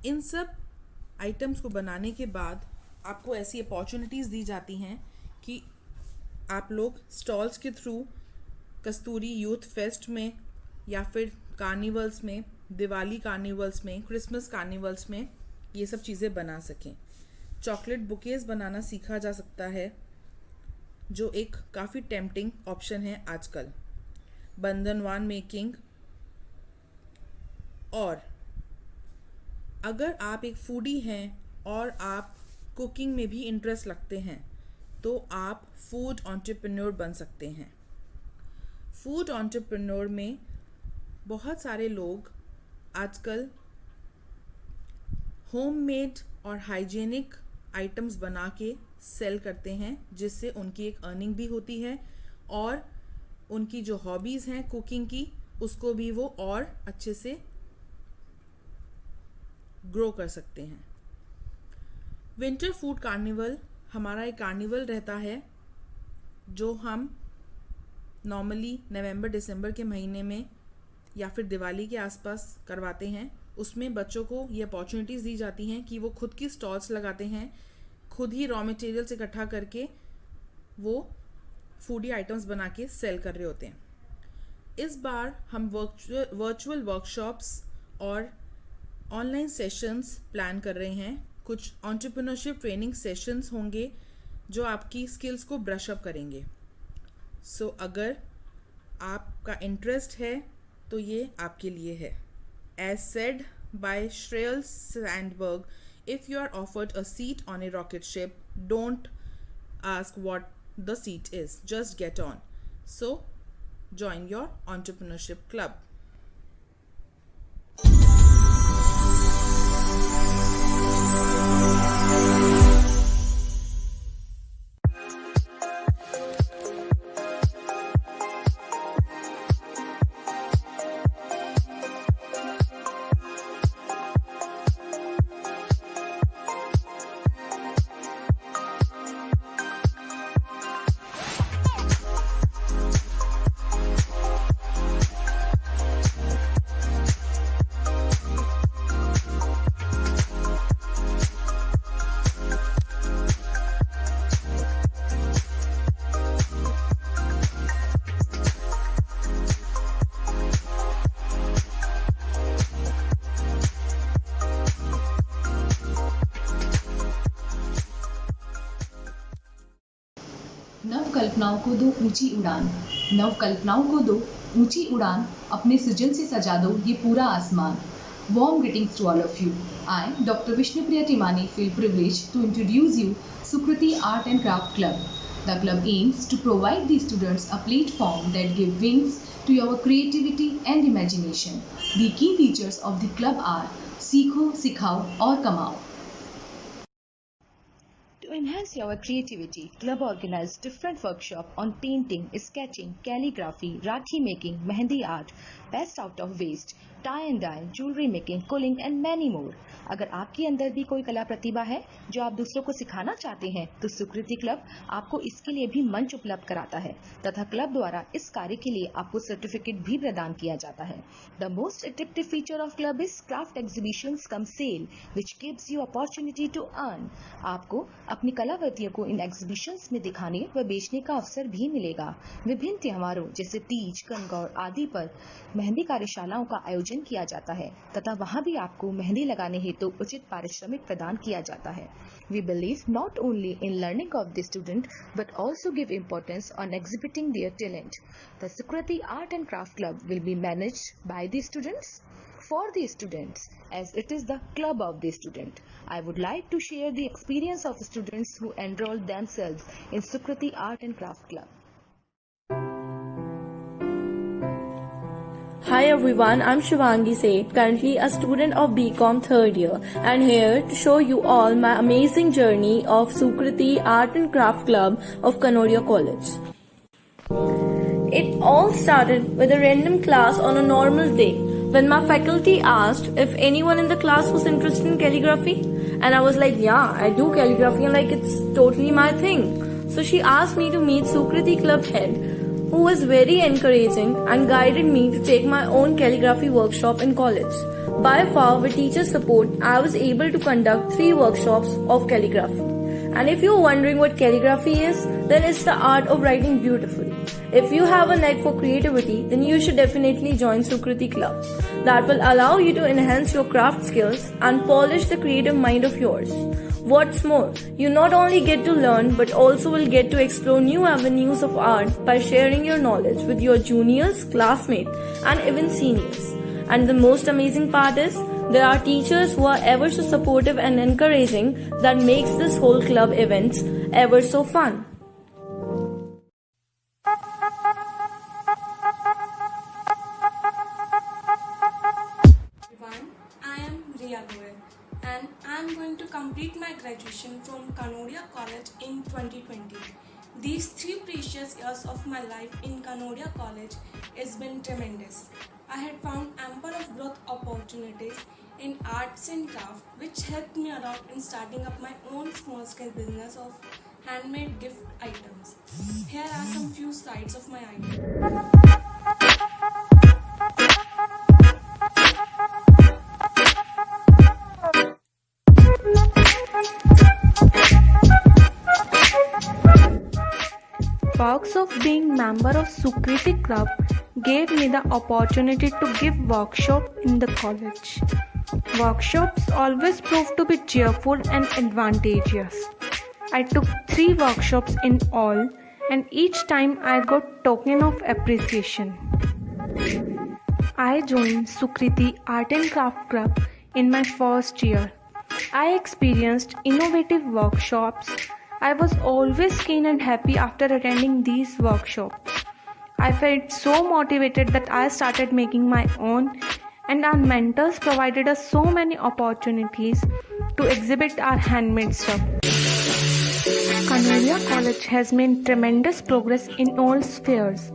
इन सब आइटम्स को बनाने के बाद आपको ऐसी अपॉर्चुनिटीज़ दी जाती हैं कि आप लोग स्टॉल्स के थ्रू कस्तूरी यूथ फेस्ट में या फिर कार्निवल्स में, दिवाली कार्निवल्स में, क्रिसमस कार्निवल्स में ये सब चीज़ें बना सकें। चॉकलेट बुकेज़ बनाना सीखा जा सकता है, जो एक काफ़ी टेम्पटिंग ऑप्शन है आजकल। बंधनवान मेकिंग, और अगर आप एक फूडी हैं और आप कुकिंग में भी इंटरेस्ट रखते हैं तो आप फूड एंटरप्रेन्योर बन सकते हैं। फूड एंटरप्रेन्योर में बहुत सारे लोग आजकल होममेड और हाइजीनिक आइटम्स बना के सेल करते हैं, जिससे उनकी एक अर्निंग भी होती है और उनकी जो हॉबीज़ हैं कुकिंग की, उसको भी वो और अच्छे से ग्रो कर सकते हैं। विंटर फूड कार्निवल हमारा एक कार्निवल रहता है जो हम नॉर्मली नवंबर दिसंबर के महीने में या फिर दिवाली के आसपास करवाते हैं। उसमें बच्चों को ये अपॉर्चुनिटीज़ दी जाती हैं कि वो खुद की स्टॉल्स लगाते हैं, खुद ही रॉ मटेरियल्स इकट्ठा करके वो फूडी आइटम्स बना के सेल कर रहे होते हैं। इस बार हम वर्चुअल वर्कशॉप्स और ऑनलाइन सेशंस प्लान कर रहे हैं। कुछ एंटरप्रेन्योरशिप ट्रेनिंग सेशंस होंगे जो आपकी स्किल्स को ब्रश अप करेंगे। सो अगर आपका इंटरेस्ट है तो ये आपके लिए है। As said by Sheryl Sandberg, if you are offered a seat on a rocket ship, don't ask what the seat is, just get on. So join your entrepreneurship club. नव कल्पनाओं को दो ऊंची उड़ान, नव कल्पनाओं को दो ऊंची उड़ान, अपने सृजन से सजा दो ये पूरा आसमान। Warm greetings to all of you. I, Dr. Vishnupriya Timani, feel privileged to introduce you Sukriti Art and Craft Club. The club aims to provide the students a platform that give wings to your creativity and imagination. The key features of the club are सीखो, सिखाओ और कमाओ. To enhance your creativity, club organizes different workshops on painting, sketching, calligraphy, rakhi making, mehendi art, best out of waste, tie and dye, jewelry making, quilling and many more. अगर आपके अंदर भी कोई कला प्रतिभा है जो आप दूसरों को सिखाना चाहते हैं तो सुकृति क्लब आपको इसके लिए भी मंच उपलब्ध कराता है तथा क्लब द्वारा इस कार्य के लिए आपको सर्टिफिकेट भी प्रदान किया जाता है. The most attractive feature of club is craft exhibitions cum sale which gives you opportunity to earn. आपको अपनी कलाकृतियों को इन एग्जीबिशंस में दिखाने व बेचने का अवसर भी मिलेगा. विभिन्न त्योहारों जैसे तीज, गणगौर आदि पर मेहंदी कार्यशालाओं का आयोजन किया जाता है तथा वहां भी आपको मेहंदी लगाने हेतु उचित पारिश्रमिक प्रदान किया जाता है. We believe not only in learning of the student but also give importance on exhibiting their talent. The Sukriti Art and Craft Club will be managed by the students for the students as it is the club of the student. I would like to share the experience of students who enrolled themselves in Sukriti Art and Craft Club. Hi everyone, I'm Shivangi Seth, currently a student of BCom 3rd year and here to show you all my amazing journey of Sukriti Art and Craft Club of Kanoria College. It all started with a random class on a normal day when my faculty asked if anyone in the class was interested in calligraphy and I was like, yeah, I do calligraphy and like it's totally my thing. So she asked me to meet Sukriti Club head, who was very encouraging and guided me to take my own calligraphy workshop in college. By far, with teacher support, I was able to conduct 3 workshops of calligraphy. And if you're wondering what calligraphy is, then it's the art of writing beautifully. If you have a knack for creativity, then you should definitely join Sukriti Club. That will allow you to enhance your craft skills and polish the creative mind of yours. What's more, you not only get to learn but also will get to explore new avenues of art by sharing your knowledge with your juniors, classmates, and even seniors. And the most amazing part is, there are teachers who are ever so supportive and encouraging that makes this whole club events ever so fun. Everyone, I am Riya Goel and I am going to complete my graduation from Kanodia College in 2020. These 3 precious years of my life in Kanodia College has been tremendous. I had found ample of growth opportunities in arts and craft, which helped me a lot in starting up my own small-scale business of handmade gift items. Here are some few slides of my items. Perks of being member of Sukriti Club gave me the opportunity to give workshops in the college. Workshops always proved to be cheerful and advantageous. I took 3 workshops in all, and each time I got token of appreciation. I joined Sukriti Art and Craft Club in my first year. I experienced innovative workshops. I was always keen and happy after attending these workshops. I felt so motivated that I started making my own, and our mentors provided us so many opportunities to exhibit our handmade stuff. Kanodia College has made tremendous progress in all spheres,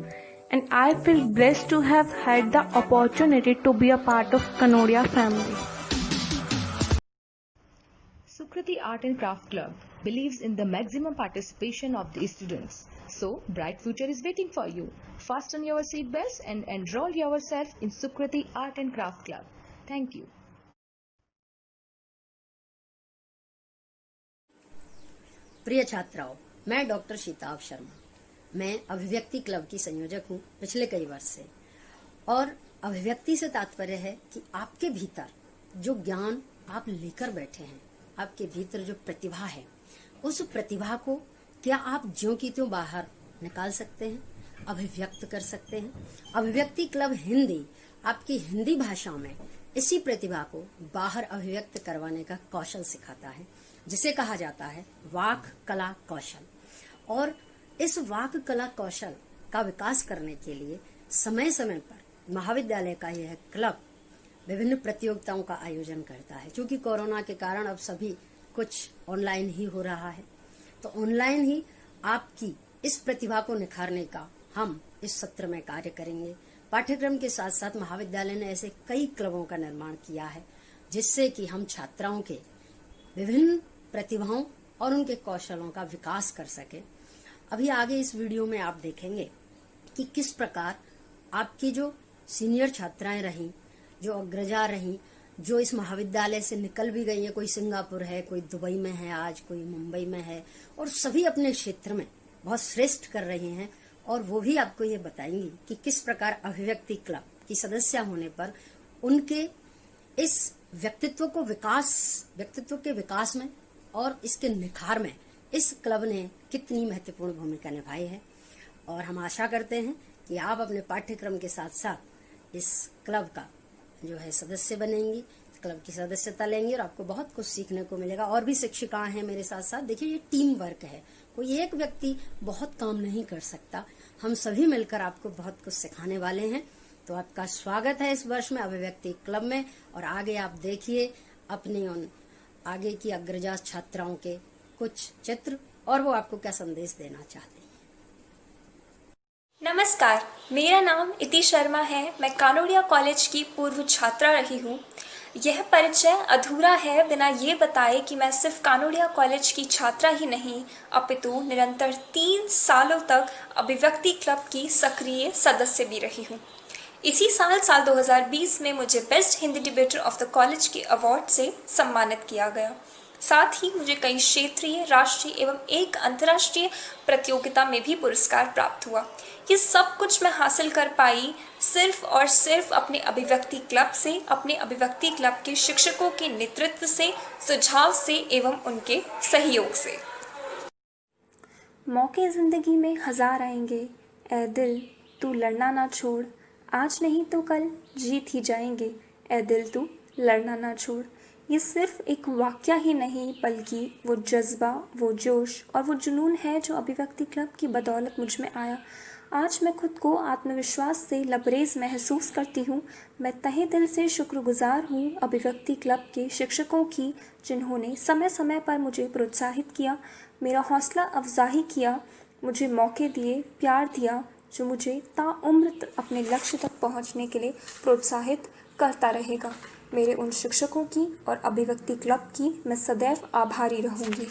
and I feel blessed to have had the opportunity to be a part of Kanodia family. Sukriti Art and Craft Club believes in the maximum participation of the students. So, bright future is waiting for you. Fasten your seat belts and enroll yourself in Sukriti Art and Craft Club. Thank you. प्रिय छात्राओं, मैं doctor शीताभ Sharma. मैं अभिव्यक्ति club की संयोजक हूँ पिछले कई वर्ष से। और अभिव्यक्ति से तात्पर्य है कि आपके भीतर जो ज्ञान आप लेकर बैठे हैं, आपके भीतर जो प्रतिभा है, उस प्रतिभा को क्या आप ज्यों की त्यों बाहर निकाल सकते हैं, अभिव्यक्त कर सकते हैं। अभिव्यक्ति क्लब हिंदी आपकी हिंदी भाषा में इसी प्रतिभा को बाहर अभिव्यक्त करवाने का कौशल सिखाता है, जिसे कहा जाता है वाक कला कौशल। और इस वाक कला कौशल का विकास करने के लिए समय समय पर महाविद्यालय का यह क्लब विभिन्न प्रतियोगिताओं का आयोजन करता है। क्योंकि कोरोना के कारण अब सभी कुछ ऑनलाइन ही हो रहा है, तो ऑनलाइन ही आपकी इस प्रतिभा को निखारने का हम इस सत्र में कार्य करेंगे। पाठ्यक्रम के साथ साथ महाविद्यालय ने ऐसे कई क्लबों का निर्माण किया है, जिससे कि हम छात्राओं के विभिन्न प्रतिभाओं और उनके कौशलों का विकास कर सके। अभी आगे इस वीडियो में आप देखेंगे कि किस प्रकार आपकी जो सीनियर छात्राएं रहीं, जो अग्रजा रहीं, जो इस महाविद्यालय से निकल भी गई है, कोई सिंगापुर है, कोई दुबई में है, आज कोई मुंबई में है, और सभी अपने क्षेत्र में बहुत श्रेष्ठ कर रही हैं। और वो भी आपको ये बताएंगी कि किस प्रकार अभिव्यक्ति क्लब की सदस्य होने पर उनके इस व्यक्तित्व के विकास में और इसके निखार में इस क्लब ने कितनी महत्वपूर्ण भूमिका निभाई है। और हम आशा करते हैं कि आप अपने पाठ्यक्रम के साथ साथ इस क्लब का जो है सदस्य बनेंगी, क्लब की सदस्यता लेंगी और आपको बहुत कुछ सीखने को मिलेगा। और भी शिक्षिकाएं हैं मेरे साथ साथ। देखिए, ये टीम वर्क है, कोई एक व्यक्ति बहुत काम नहीं कर सकता। हम सभी मिलकर आपको बहुत कुछ सिखाने वाले हैं। तो आपका स्वागत है इस वर्ष में अभिव्यक्ति क्लब में। और आगे आप देखिए अपनी उन आगे की अग्रजा छात्राओं के कुछ चित्र और वो आपको क्या संदेश देना चाहते हैं। नमस्कार, मेरा नाम इति शर्मा है। मैं कानोडिया कॉलेज की पूर्व छात्रा रही हूँ। यह परिचय अधूरा है बिना ये बताए कि मैं सिर्फ कानोड़िया कॉलेज की छात्रा ही नहीं, अपितु निरंतर 3 सालों तक अभिव्यक्ति क्लब की सक्रिय सदस्य भी रही हूँ। इसी साल 2020 में मुझे best Hindi debater of the college के अवार्ड से सम्मानित किया गया। साथ ही मुझे कई क्षेत्रीय, राष्ट्रीय एवं एक अंतर्राष्ट्रीय प्रतियोगिता में भी पुरस्कार प्राप्त हुआ। ये सब कुछ मैं हासिल कर पाई सिर्फ और सिर्फ अपने अभिव्यक्ति क्लब से, अपने अभिव्यक्ति क्लब के शिक्षकों के नेतृत्व से, सुझाव से एवं उनके सहयोग से। मौके ज़िंदगी में 1000 आएंगे, ए दिल तू लड़ना ना छोड़, आज नहीं तो कल जीत ही जाएंगे, ए दिल तू लड़ना ना छोड़। ये सिर्फ एक वाक़या ही नहीं बल्कि वो जज्बा, वो जोश और वो जुनून है जो अभिव्यक्ति क्लब की बदौलत मुझ में आया। आज मैं खुद को आत्मविश्वास से लबरेज महसूस करती हूँ। मैं तहे दिल से शुक्रगुजार हूँ अभिव्यक्ति क्लब के शिक्षकों की, जिन्होंने समय समय पर मुझे प्रोत्साहित किया, मेरा हौसला अफजाही किया, मुझे मौके दिए, प्यार दिया, जो मुझे ताउम्र अपने लक्ष्य तक पहुँचने के लिए प्रोत्साहित करता रहेगा। मेरे उन शिक्षकों की और अभिव्यक्ति क्लब की मैं सदैव आभारी रहूँगी।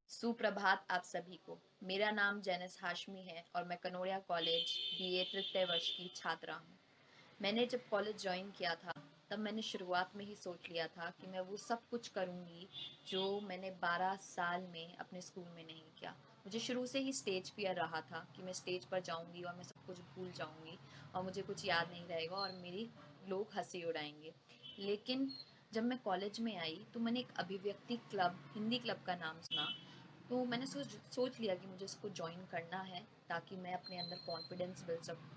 सुप्रभात आप सभी को। मेरा नाम जैनस हाशमी है और मैं कनोड़िया कॉलेज BA तृतीय वर्ष की छात्रा हूँ। मैंने जब कॉलेज ज्वाइन किया था तब मैंने शुरुआत में ही सोच लिया था कि मैं वो सब कुछ करूँगी जो मैंने 12 साल में अपने स्कूल में नहीं किया। मुझे शुरू से ही स्टेज फियर रहा था कि मैं स्टेज पर जाऊँगी और मैं सब कुछ भूल जाऊँगी और मुझे कुछ याद नहीं रहेगा और मेरी लोग हंसी उड़ाएंगे। लेकिन जब मैं कॉलेज में आई तो मैंने एक अभिव्यक्ति क्लब, हिंदी क्लब का नाम सुना, तो मैंने सोच लिया कि मुझे इसको ज्वाइन करना है ताकि मैं अपने अंदर कॉन्फिडेंस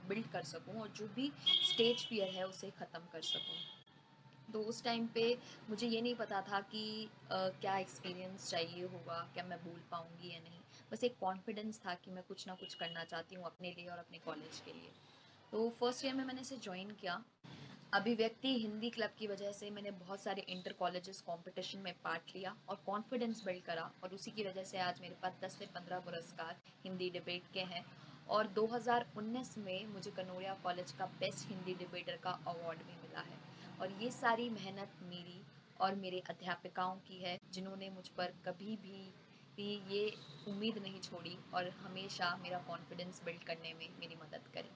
बिल्ड कर सकूं और जो भी स्टेज फियर है उसे ख़त्म कर सकूं। तो उस टाइम पे मुझे ये नहीं पता था कि क्या एक्सपीरियंस चाहिए होगा, क्या मैं बोल पाऊँगी या नहीं। बस एक कॉन्फिडेंस था कि मैं कुछ ना कुछ करना चाहती हूँ अपने लिए और अपने कॉलेज के लिए। तो फर्स्ट ईयर में मैंने इसे ज्वाइन किया। अभिव्यक्ति हिंदी क्लब की वजह से मैंने बहुत सारे इंटर कॉलेजेस कंपटीशन में पार्ट लिया और कॉन्फिडेंस बिल्ड करा और उसी की वजह से आज मेरे पास 10 से 15 पुरस्कार हिंदी डिबेट के हैं। और 2019 में मुझे कनोड़िया कॉलेज का बेस्ट हिंदी डिबेटर का अवार्ड भी मिला है। और ये सारी मेहनत मेरी और मेरे अध्यापिकाओं की है, जिन्होंने मुझ पर कभी भी ये उम्मीद नहीं छोड़ी और हमेशा मेरा कॉन्फिडेंस बिल्ड करने में मेरी मदद करी।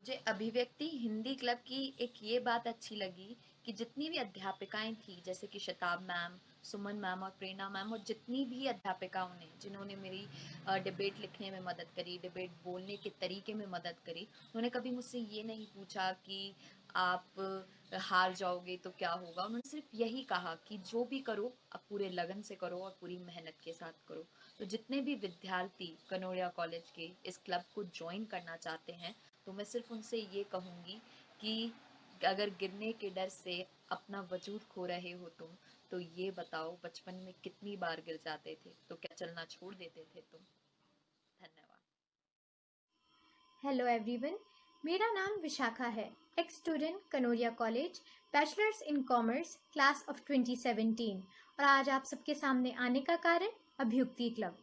मुझे अभिव्यक्ति हिंदी क्लब की एक ये बात अच्छी लगी कि जितनी भी अध्यापिकाएं थी, जैसे कि शताब मैम, सुमन मैम और प्रेरणा मैम, और जितनी भी अध्यापिकाओं ने जिन्होंने मेरी डिबेट लिखने में मदद करी, डिबेट बोलने के तरीके में मदद करी, उन्होंने कभी मुझसे ये नहीं पूछा कि आप हार जाओगे तो क्या होगा। उन्होंने सिर्फ यही कहा कि जो भी करो आप पूरे लगन से करो और पूरी मेहनत के साथ करो। तो जितने भी विद्यार्थी कनोड़िया कॉलेज के इस क्लब को ज्वाइन करना चाहते हैं तो मैं सिर्फ उनसे ये कहूँगी कि अगर गिरने के डर से अपना वजूद खो रहे हो तुम, तो ये बताओ बचपन में कितनी बार गिर जाते थे, तो क्या चलना छोड़ देते थे तुम। धन्यवाद। हेलो एवरीवन, मेरा नाम विशाखा है, ex student Kanodia college, bachelors in commerce, class of 2017। और आज आप सबके सामने आने का कारण अभिव्यक्ति क्लब।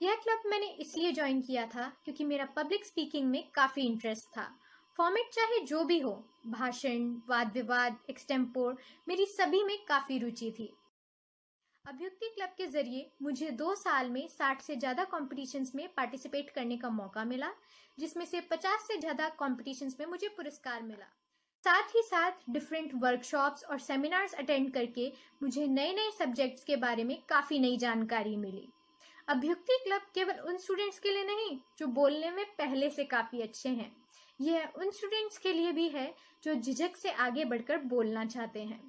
यह क्लब मैंने इसलिए ज्वाइन किया था क्योंकि मेरा पब्लिक स्पीकिंग में काफ़ी इंटरेस्ट था। फॉर्मेट चाहे जो भी हो, भाषण, वाद विवाद, एक्सटेम्पोर, मेरी सभी में काफ़ी रुचि थी। अभिव्यक्ति क्लब के जरिए मुझे 2 साल में 60 से ज़्यादा कॉम्पिटिशन्स में पार्टिसिपेट करने का मौका मिला, जिसमें से 50 से ज़्यादा कॉम्पिटिशन्स में मुझे पुरस्कार मिला। साथ ही साथ डिफरेंट वर्कशॉप्स और सेमिनार्स अटेंड करके मुझे नए नए सब्जेक्ट्स के बारे में काफ़ी नई जानकारी मिली। अभिव्यक्ति क्लब केवल उन स्टूडेंट्स के लिए नहीं जो बोलने में पहले से काफ़ी अच्छे हैं, यह उन स्टूडेंट्स के लिए भी है जो झिझक से आगे बढ़कर बोलना चाहते हैं।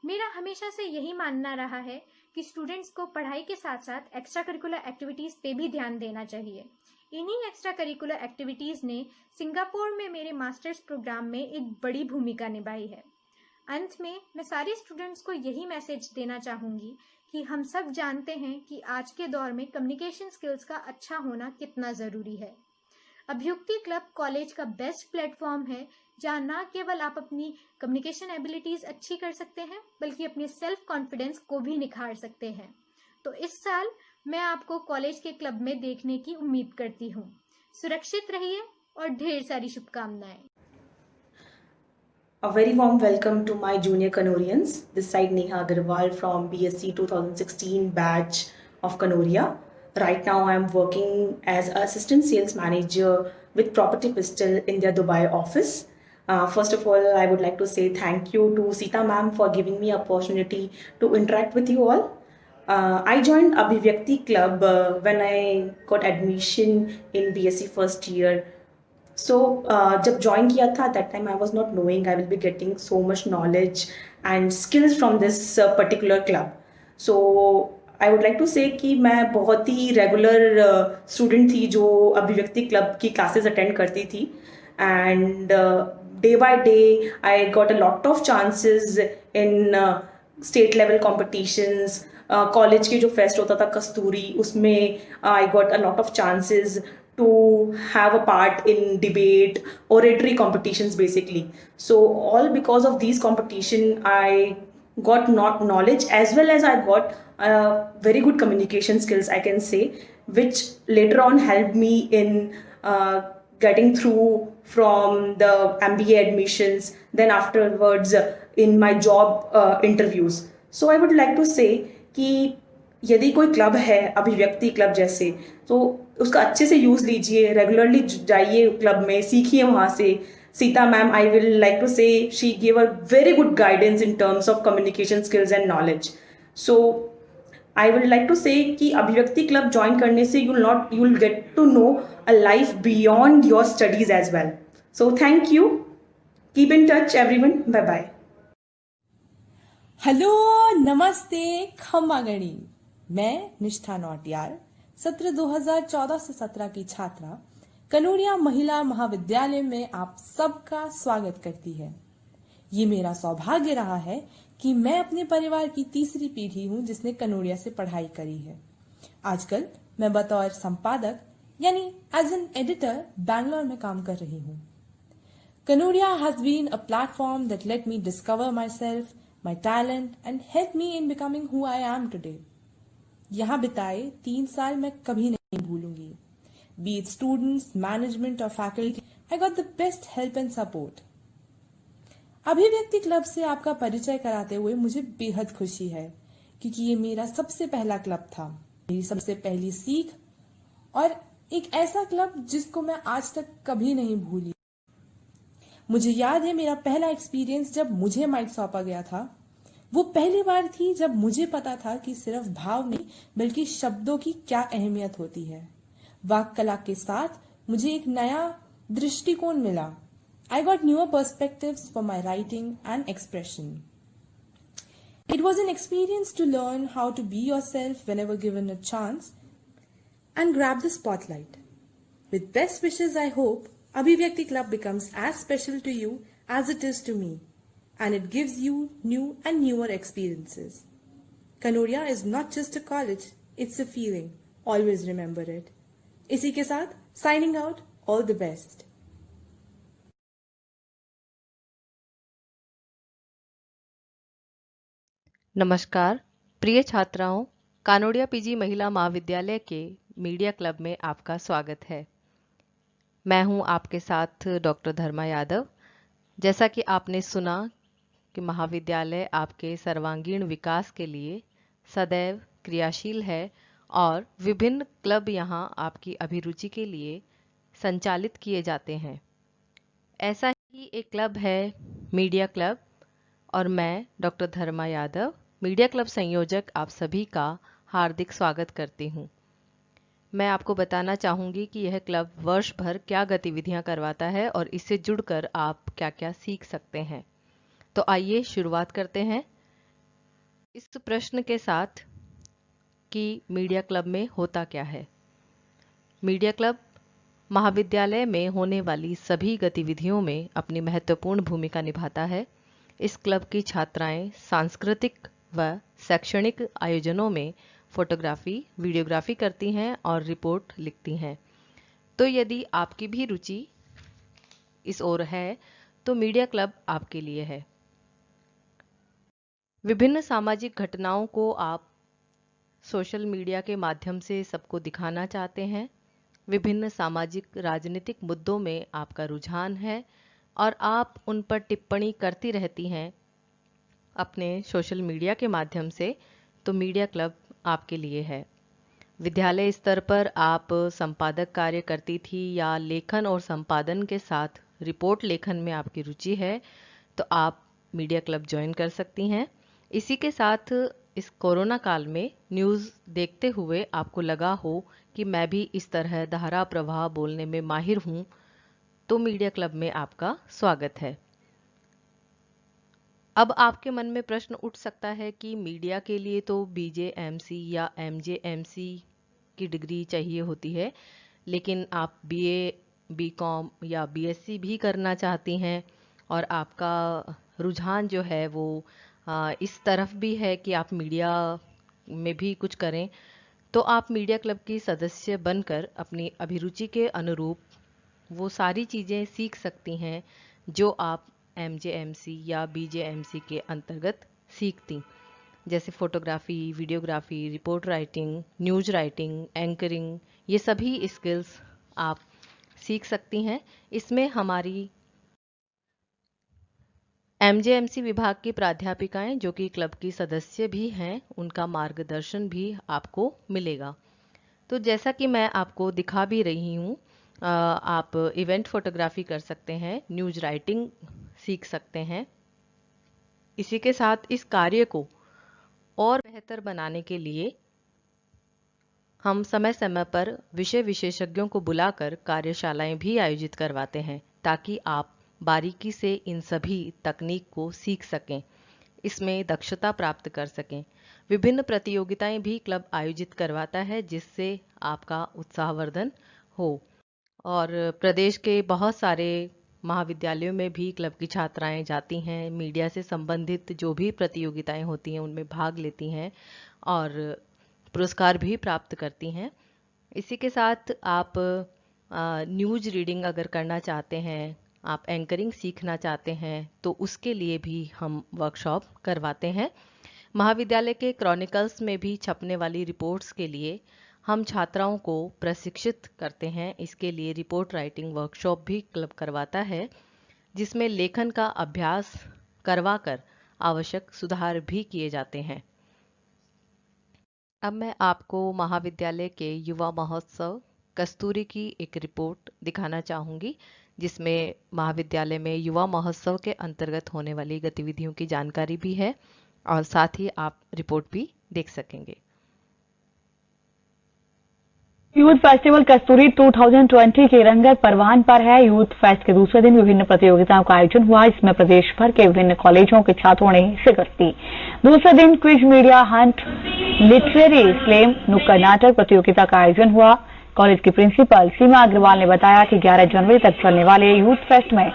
मेरा हमेशा से यही मानना रहा है कि स्टूडेंट्स को पढ़ाई के साथ साथ एक्स्ट्रा करिकुलर एक्टिविटीज़ पे भी ध्यान देना चाहिए। इन्हीं एक्स्ट्रा करिकुलर एक्टिविटीज़ ने सिंगापुर में मेरे मास्टर्स प्रोग्राम में एक बड़ी भूमिका निभाई है। अंत में मैं सारे स्टूडेंट्स को यही मैसेज देना चाहूँगी कि हम सब जानते हैं कि आज के दौर में कम्युनिकेशन स्किल्स का अच्छा होना कितना ज़रूरी है। अभिव्यक्ति क्लब कॉलेज का बेस्ट प्लेटफॉर्म है जहाँ न केवल आप अपनी कम्युनिकेशन एबिलिटीज़ अच्छी कर सकते हैं बल्कि अपने सेल्फ कॉन्फिडेंस को भी निखार सकते हैं। तो इस साल मैं आपको कॉलेज के क्लब में देखने की उम्मीद करती हूँ। सुरक्षित रहिए और ढेर सारी शुभकामनाएं। A very warm welcome to my junior Kanorians. This side Neha Agarwal from BSc 2016 batch of Kanoria. Right now I am working as assistant sales manager with Property Pistol in their Dubai office. First of all, I would like to say thank you to Sita ma'am for giving me opportunity to interact with you all. I joined Abhivyakti Club when I got admission in BSc first year. So जब join किया था that time I was not knowing I will be getting so much knowledge and skills from this particular club. So I would like to say कि मैं बहुत ही regular student थी जो अभिव्यक्ति club की क्लासेस अटेंड करती थी. And day by day I got a lot of chances in state level competitions. College के जो फेस्ट होता था कस्तूरी, उसमें I got a lot of chances to have a part in debate, oratory competitions basically. So all because of these competition I got not knowledge as well as I got very good communication skills, I can say, which later on helped me in getting through from the MBA admissions, then afterwards in my job interviews. So I would like to say कि यदि कोई club है अभिव्यक्ति club जैसे, तो उसका अच्छे से यूज़ लीजिए, रेगुलरली जाइए क्लब में, सीखिए वहाँ से. Sita ma'am, I will like to say she give a very good guidance in terms of communication skills and knowledge. So I will like to say कि अभिव्यक्ति क्लब ज्वाइन करने से you will get to know a life beyond your studies as well. So thank you. Keep in touch everyone. Bye bye. Hello, नमस्ते, खम्मा गणी. मैं निष्ठा नौटियाल, सत्र 2014 से 17 की छात्रा, कनोरिया महिला महाविद्यालय में आप सबका स्वागत करती है. ये मेरा सौभाग्य रहा है कि मैं अपने परिवार की तीसरी पीढ़ी हूं जिसने कनोरिया से पढ़ाई करी है. आजकल मैं बतौर संपादक यानी एज एन एडिटर बैंगलोर में काम कर रही हूं. Kanoria has been a platform that let me discover myself, my talent and help me in becoming who I am today. यहाँ बिताए 3 साल मैं कभी नहीं भूलूंगी. Be it students, management or faculty, I got the best help and support. अभिव्यक्ति club से आपका परिचय कराते हुए मुझे बेहद खुशी है, क्योंकि ये मेरा सबसे पहला क्लब था, मेरी सबसे पहली सीख और एक ऐसा क्लब जिसको मैं आज तक कभी नहीं भूली. मुझे याद है मेरा पहला एक्सपीरियंस जब मुझे माइक सौंपा गया था. वो पहली बार थी जब मुझे पता था कि सिर्फ भाव नहीं बल्कि शब्दों की क्या अहमियत होती है. वाक कला के साथ मुझे एक नया दृष्टिकोण मिला. I got newer perspectives for my writing and expression. It was an experience to learn how to be yourself whenever given a chance and grab the spotlight. With best wishes I hope Abhivyakti club becomes as special to you as it is to me. And it gives you new and newer experiences. Kanoria is not just a college, it's a feeling. Always remember it. इसी के साथ signing out, all the best. नमस्कार प्रिय छात्राओं, Kanodia PG महिला महाविद्यालय के media club में आपका स्वागत है. मैं हूं आपके साथ डॉक्टर धर्मा यादव. जैसा कि आपने सुना कि महाविद्यालय आपके सर्वांगीण विकास के लिए सदैव क्रियाशील है और विभिन्न क्लब यहाँ आपकी अभिरुचि के लिए संचालित किए जाते हैं. ऐसा ही एक क्लब है मीडिया क्लब और मैं डॉक्टर धर्मा यादव, मीडिया क्लब संयोजक, आप सभी का हार्दिक स्वागत करती हूँ. मैं आपको बताना चाहूँगी कि यह क्लब वर्ष भर क्या गतिविधियाँ करवाता है और इससे जुड़कर आप क्या क्या सीख सकते हैं. तो आइए शुरुआत करते हैं इस प्रश्न के साथ कि मीडिया क्लब में होता क्या है. मीडिया क्लब महाविद्यालय में होने वाली सभी गतिविधियों में अपनी महत्वपूर्ण भूमिका निभाता है. इस क्लब की छात्राएं सांस्कृतिक व शैक्षणिक आयोजनों में फोटोग्राफी, वीडियोग्राफी करती हैं और रिपोर्ट लिखती हैं. तो यदि आपकी भी रुचि इस ओर है तो मीडिया क्लब आपके लिए है. विभिन्न सामाजिक घटनाओं को आप सोशल मीडिया के माध्यम से सबको दिखाना चाहते हैं. विभिन्न सामाजिक राजनीतिक मुद्दों में आपका रुझान है. और आप उन पर टिप्पणी करती रहती हैं अपने सोशल मीडिया के माध्यम से, तो मीडिया क्लब आपके लिए है। विद्यालय स्तर पर आप संपादक कार्य करती थी या लेखन और संपादन के साथ रिपोर्ट लेखन में आपकी रुचि है, तो आप मीडिया क्लब ज्वाइन कर सकती हैं। इसी के साथ इस कोरोना काल में न्यूज़ देखते हुए आपको लगा हो कि मैं भी इस तरह धारा प्रवाह बोलने में माहिर हूँ, तो मीडिया क्लब में आपका स्वागत है। अब आपके मन में प्रश्न उठ सकता है कि मीडिया के लिए तो बीजेएमसी या एमजेएमसी की डिग्री चाहिए होती है, लेकिन आप बीए, बीकॉम या बीएससी भी करना चाहती हैं और आपका रुझान जो है वो इस तरफ भी है कि आप मीडिया में भी कुछ करें, तो आप मीडिया क्लब की सदस्य बनकर अपनी अभिरुचि के अनुरूप वो सारी चीज़ें सीख सकती हैं जो आप एमजेएमसी या बीजेएमसी के अंतर्गत सीखती, जैसे photography, videography, report writing, news writing, anchoring, ये सभी स्किल्स आप सीख सकती हैं। इसमें हमारी एमजेएमसी विभाग की प्राध्यापिकाएं जो कि क्लब की सदस्य भी हैं, उनका मार्गदर्शन भी आपको मिलेगा। तो जैसा कि मैं आपको दिखा भी रही हूँ, आप इवेंट फोटोग्राफी कर सकते हैं, न्यूज़ राइटिंग सीख सकते हैं। इसी के साथ इस कार्य को और बेहतर बनाने के लिए हम समय समय पर विषय विशेषज्ञों को बुलाकर कार्यशालाएं भी आयोजित करवाते हैं, ताकि आप बारीकी से इन सभी तकनीक को सीख सकें, इसमें दक्षता प्राप्त कर सकें। विभिन्न प्रतियोगिताएं भी क्लब आयोजित करवाता है, जिससे आपका उत्साहवर्धन हो। और प्रदेश के बहुत सारे महाविद्यालयों में भी क्लब की छात्राएं जाती हैं, मीडिया से संबंधित जो भी प्रतियोगिताएं होती हैं उनमें भाग लेती हैं और पुरस्कार भी प्राप्त करती हैं। इसी के साथ आप न्यूज़ रीडिंग अगर करना चाहते हैं, आप एंकरिंग सीखना चाहते हैं, तो उसके लिए भी हम वर्कशॉप करवाते हैं। महाविद्यालय के क्रॉनिकल्स में भी छपने वाली रिपोर्ट्स के लिए हम छात्राओं को प्रशिक्षित करते हैं। इसके लिए रिपोर्ट राइटिंग वर्कशॉप भी क्लब करवाता है, जिसमें लेखन का अभ्यास करवाकर आवश्यक सुधार भी किए जाते हैं। अब मैं आपको महाविद्यालय के युवा महोत्सव कस्तूरी की एक रिपोर्ट दिखाना चाहूँगी, जिसमें महाविद्यालय में युवा महोत्सव के अंतर्गत होने वाली गतिविधियों की जानकारी भी है और साथ ही आप रिपोर्ट भी देख सकेंगे। यूथ फेस्टिवल कस्तूरी 2020 के रंगत परवान पर है। यूथ फेस्ट के दूसरे दिन विभिन्न प्रतियोगिताओं का आयोजन हुआ। इसमें प्रदेश भर के विभिन्न कॉलेजों के छात्रों ने शिरकत की। दूसरे दिन quiz, media Hunt, literary slam, नुक्कड़ नाटक प्रतियोगिता का आयोजन हुआ। कॉलेज की प्रिंसिपल सीमा अग्रवाल ने बताया कि 11 जनवरी तक चलने वाले यूथ फेस्ट में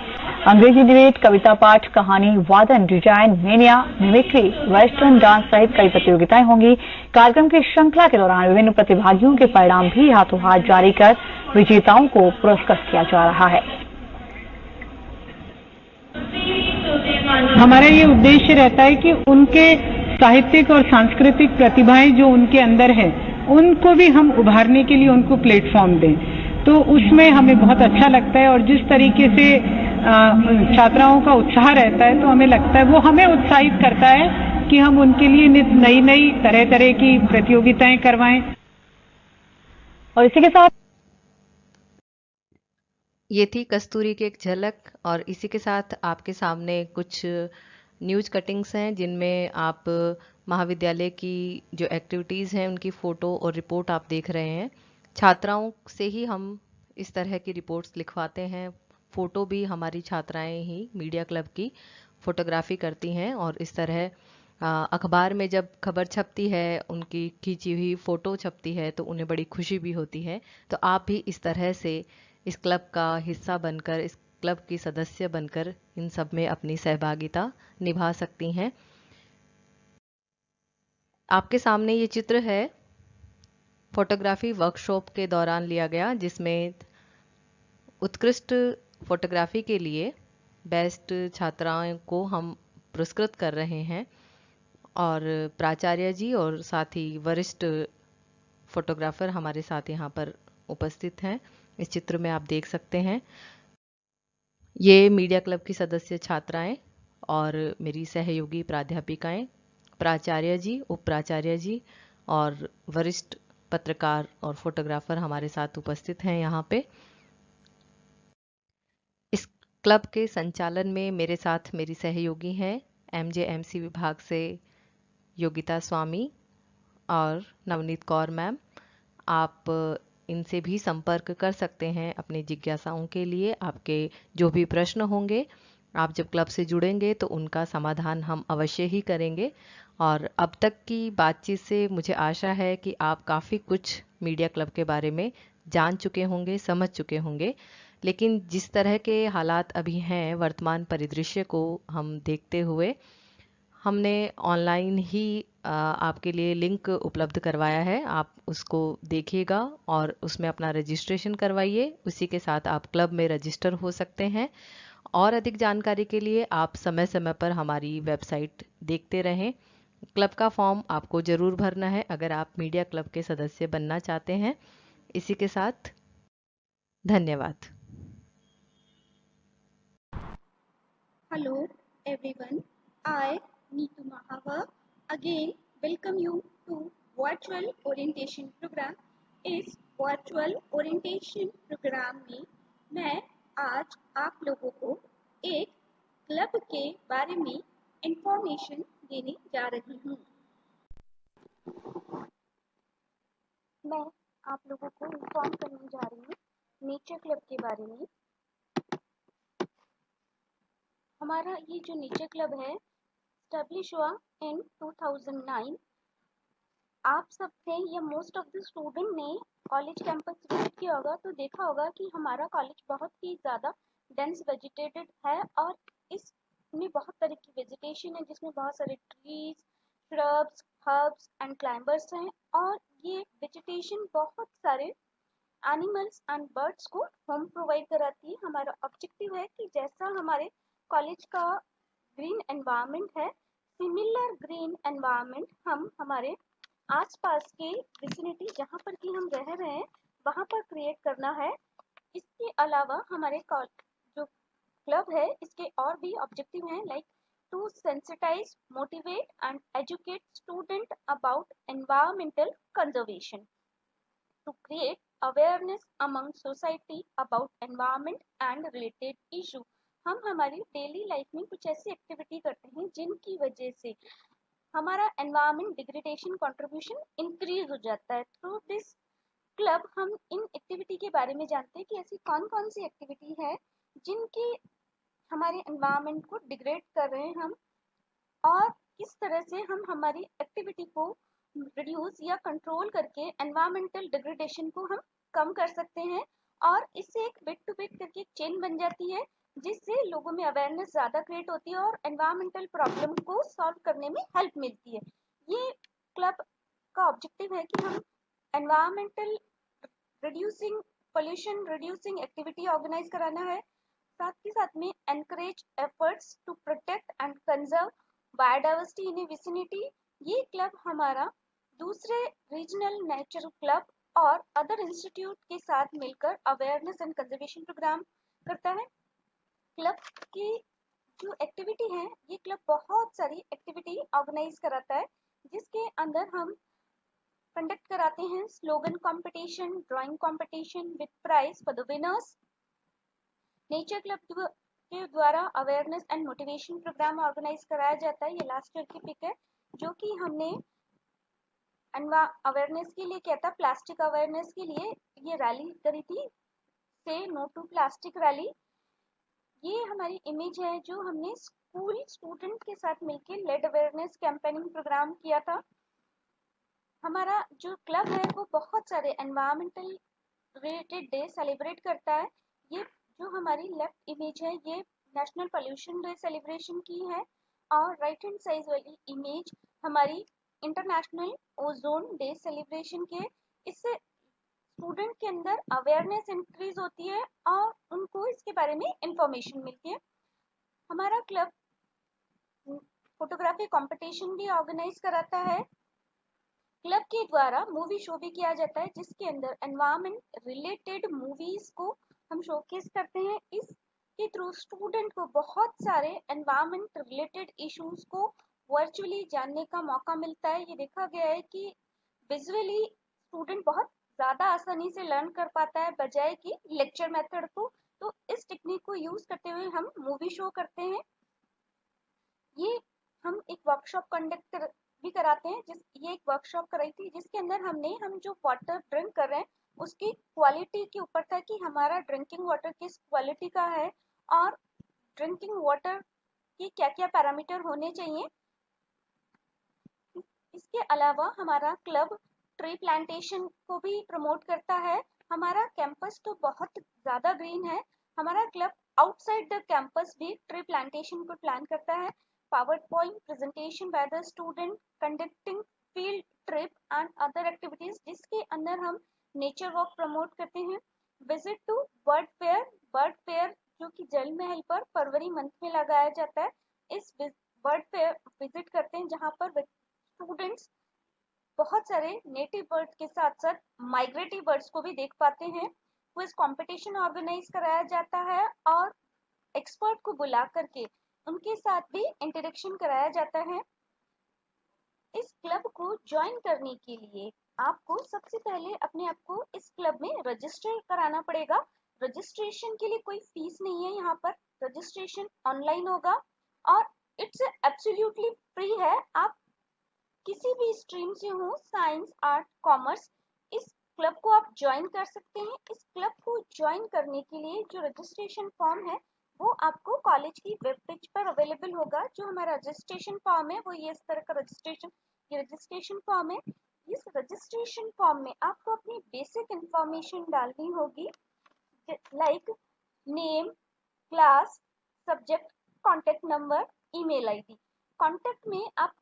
अंग्रेजी डिबेट, कविता पाठ, कहानी, वादन, design, mania, mimicry, western dance सहित कई प्रतियोगिताएं होंगी। कार्यक्रम की श्रृंखला के दौरान विभिन्न प्रतिभागियों के परिणाम भी हाथों हाथ जारी कर विजेताओं को पुरस्कृत किया जा रहा है। हमारा ये उद्देश्य रहता है कि उनके साहित्यिक और सांस्कृतिक प्रतिभाएं जो उनके अंदर है, उनको भी हम उभारने के लिए उनको प्लेटफॉर्म दें। तो उसमें हमें बहुत अच्छा लगता है और जिस तरीके से छात्राओं का उत्साह रहता है, तो हमें लगता है वो हमें उत्साहित करता है कि हम उनके लिए नित नई नई तरह तरह की प्रतियोगिताएं करवाएं। और इसी के साथ ये थी कस्तूरी की एक झलक, और इसी के साथ आपके सामने कुछ न्यूज़ कटिंग्स हैं जिनमें आप महाविद्यालय की जो एक्टिविटीज़ हैं उनकी फ़ोटो और रिपोर्ट आप देख रहे हैं। छात्राओं से ही हम इस तरह की रिपोर्ट्स लिखवाते हैं। फ़ोटो भी हमारी छात्राएं ही मीडिया क्लब की फ़ोटोग्राफ़ी करती हैं, और इस तरह अखबार में जब खबर छपती है, उनकी खींची हुई फ़ोटो छपती है, तो उन्हें बड़ी खुशी भी होती है। तो आप भी इस तरह से इस क्लब का हिस्सा बनकर, इस क्लब की सदस्य बनकर इन सब में अपनी सहभागिता निभा सकती हैं। आपके सामने ये चित्र है फोटोग्राफी वर्कशॉप के दौरान लिया गया, जिसमें उत्कृष्ट फोटोग्राफी के लिए बेस्ट छात्राओं को हम पुरस्कृत कर रहे हैं, और प्राचार्य जी और साथ ही वरिष्ठ फोटोग्राफर हमारे साथ यहाँ पर उपस्थित हैं। इस चित्र में आप देख सकते हैं ये मीडिया क्लब की सदस्य छात्राएं और मेरी सहयोगी प्राध्यापिकाएं, प्राचार्य जी, उप प्राचार्य जी और वरिष्ठ पत्रकार और फोटोग्राफर हमारे साथ उपस्थित हैं यहाँ पे। इस क्लब के संचालन में मेरे साथ मेरी सहयोगी हैं MJMC विभाग से योगिता स्वामी और नवनीत कौर मैम। आप इनसे भी संपर्क कर सकते हैं अपनी जिज्ञासाओं के लिए। आपके जो भी प्रश्न होंगे, आप जब क्लब से जुड़ेंगे तो उनका समाधान हम अवश्य ही करेंगे। और अब तक की बातचीत से मुझे आशा है कि आप काफ़ी कुछ मीडिया क्लब के बारे में जान चुके होंगे, समझ चुके होंगे। लेकिन जिस तरह के हालात अभी हैं, वर्तमान परिदृश्य को हम देखते हुए हमने ऑनलाइन ही आपके लिए लिंक उपलब्ध करवाया है। आप उसको देखिएगा और उसमें अपना रजिस्ट्रेशन करवाइए। उसी के साथ आप क्लब में रजिस्टर हो सकते हैं। और अधिक जानकारी के लिए आप समय समय पर हमारी वेबसाइट देखते रहें। क्लब का फॉर्म आपको ज़रूर भरना है अगर आप मीडिया क्लब के सदस्य बनना चाहते हैं। इसी के साथ धन्यवाद। Hello everyone, I, Neetu Mahawar, again welcome you to Virtual Orientation Program. इस Virtual Orientation Program में मैं आज आप लोगों को एक क्लब के बारे में इंफॉर्मेशन देने जा रही हूँ। मैं आप लोगों को इन्फॉर्म करने जा रही हूँ नेचर क्लब के बारे में। हमारा ये जो नेचर क्लब है स्टैब्लिश हुआ इन 2009। आप सब ने या मोस्ट ऑफ द स्टूडेंट ने कॉलेज कैंपस विजिट किया होगा तो देखा होगा कि हमारा कॉलेज बहुत ही ज़्यादा डेंस वेजिटेटेड है और इसमें बहुत तरह की वेजिटेशन है जिसमें बहुत सारे trees, shrubs, herbs and climbers हैं। और ये वेजिटेशन बहुत सारे एनिमल्स एंड बर्ड्स को होम प्रोवाइड कराती है। हमारा ऑब्जेक्टिव है कि जैसा हमारे कॉलेज का ग्रीन एनवायरनमेंट है, सिमिलर ग्रीन एनवायरनमेंट हम हमारे आसपास के विसिनिटी जहाँ पर कि हम रह रहे हैं वहाँ पर क्रिएट करना है। इसके अलावा हमारे जो क्लब है इसके और भी ऑब्जेक्टिव हैं, like to sensitize, motivate and educate student about environmental conservation, to create awareness among society about environment and related issue. हम हमारी डेली लाइफ में कुछ ऐसी एक्टिविटी करते हैं जिनकी वजह से हमारा एनवायरनमेंट डिग्रेडेशन कंट्रीब्यूशन इंक्रीज हो जाता है। थ्रू दिस क्लब हम इन एक्टिविटी के बारे में जानते हैं कि ऐसी कौन कौन सी एक्टिविटी है जिनकी हमारे एनवायरनमेंट को डिग्रेड कर रहे हैं हम, और किस तरह से हम हमारी एक्टिविटी को रिड्यूस या कंट्रोल करके एनवायरमेंटल डिग्रेडेशन को हम कम कर सकते हैं। और इससे एक बिट टू बिट करके एक चेन बन जाती है जिससे लोगों में अवेयरनेस ज़्यादा क्रिएट होती है और एनवायरमेंटल प्रॉब्लम को सॉल्व करने में हेल्प मिलती है। ये क्लब का ऑब्जेक्टिव है कि हम environmental reducing, pollution reducing activity organize कराना है। साथ ही साथ में encourage efforts to protect and conserve biodiversity in a vicinity. ये क्लब हमारा दूसरे रीजनल नेचर क्लब और अदर इंस्टीट्यूट के साथ मिलकर अवेयरनेस एंड कंजर्वेशन प्रोग्राम करता है। क्लब की जो एक्टिविटी है, ये क्लब बहुत सारी एक्टिविटी ऑर्गेनाइज कराता है जिसके अंदर हम कंडक्ट कराते हैं slogan competition, drawing competition with prize for the winners. Nature club के द्वारा awareness and motivation program organize कराया जाता है। ये लास्ट ईयर की पिक है जो कि हमने अवेयरनेस के लिए किया था, प्लास्टिक अवेयरनेस के लिए ये रैली करी थी, से नो टू प्लास्टिक रैली। ये हमारी इमेज है जो हमने स्कूल स्टूडेंट के साथ मिलकर लेड अवेयरनेस कैंपेनिंग प्रोग्राम किया था। हमारा जो क्लब है वो बहुत सारे एनवायरमेंटल रिलेटेड डे सेलिब्रेट करता है। ये जो हमारी लेफ्ट इमेज है ये नेशनल पोल्यूशन डे सेलिब्रेशन की है और राइट हैंड साइड वाली इमेज हमारी इंटरनेशनल ओजोन डे सेलिब्रेशन के। इससे स्टूडेंट के अंदर अवेयरनेस इंक्रीज होती है और उनको इसके बारे में इंफॉर्मेशन मिलती है। हमारा क्लब फोटोग्राफी कंपटीशन भी ऑर्गेनाइज कराता है। क्लब के द्वारा मूवी शो भी किया जाता है जिसके अंदर एनवायरमेंट रिलेटेड मूवीज को हम शोकेस करते हैं। इसके थ्रू थ्रू स्टूडेंट को बहुत सारे एनवायरनमेंट रिलेटेड इश्यूज को वर्चुअली जानने का मौका मिलता है। ये देखा गया है कि विजुअली स्टूडेंट बहुत ज़्यादा आसानी से लर्न कर पाता है बजाय कि लेक्चर मेथड को। तो इस टेक्निक को यूज करते हुए हम मूवी शो करते हैं। ये हम एक वर्कशॉप कंडक्ट भी कराते हैं। ये एक वर्कशॉप कराई थी जिसके अंदर हम जो वाटर ड्रिंक कर रहे हैं उसकी क्वालिटी के ऊपर था कि हमारा ड्रिंकिंग वाटर किस क्वालिटी का है और ड्रिंकिंग वाटर की क्या क्या पैरामीटर होने चाहिए। इसके अलावा हमारा क्लब ट्री प्लांटेशन को भी प्रमोट करता है। हमारा कैंपस तो बहुत ज़्यादा ग्रीन है। हमारा क्लब आउटसाइड द कैंपस भी ट्री प्लांटेशन को प्लान करता है। PowerPoint presentation by the student conducting field trip and other activities जिसके अंदर हम नेचर वॉक प्रमोट करते हैं। विजिट टू बर्ड फेयर जो कि जल महल पर फरवरी मंथ में लगाया जाता है। इस बर्ड फेयर विजिट करते हैं जहाँ पर स्टूडेंट्स बहुत सारे नेटिव बर्ड्स के साथ साथ माइग्रेटरी बर्ड्स को भी देख पाते हैं। क्विज कंपटीशन ऑर्गेनाइज कराया जाता है और एक्सपर्ट को बुला करके उनके साथ भी इंटरेक्शन कराया जाता है। इस क्लब को ज्वाइन करने के लिए आपको सबसे पहले अपने आप को इस क्लब में रजिस्टर कराना पड़ेगा। रजिस्ट्रेशन के लिए कोई फीस नहीं है। यहाँ पर रजिस्ट्रेशन ऑनलाइन होगा और इट्स एब्सोल्युटली फ्री है। आप किसी भी स्ट्रीम से हो, साइंस, आर्ट, कॉमर्स, इस क्लब को आप ज्वाइन कर सकते हैं। इस क्लब को ज्वाइन करने के लिए जो रजिस्ट्रेशन फॉर्म है वो आपको कॉलेज की वेब पेज पर अवेलेबल होगा। जो हमारा रजिस्ट्रेशन फॉर्म है वो ये इस तरह का रजिस्ट्रेशन फॉर्म है। इस रजिस्ट्रेशन फॉर्म में आपको अपनी बेसिक इंफॉर्मेशन डालनी होगी like name, class, subject, contact number, email ID. Contact में आप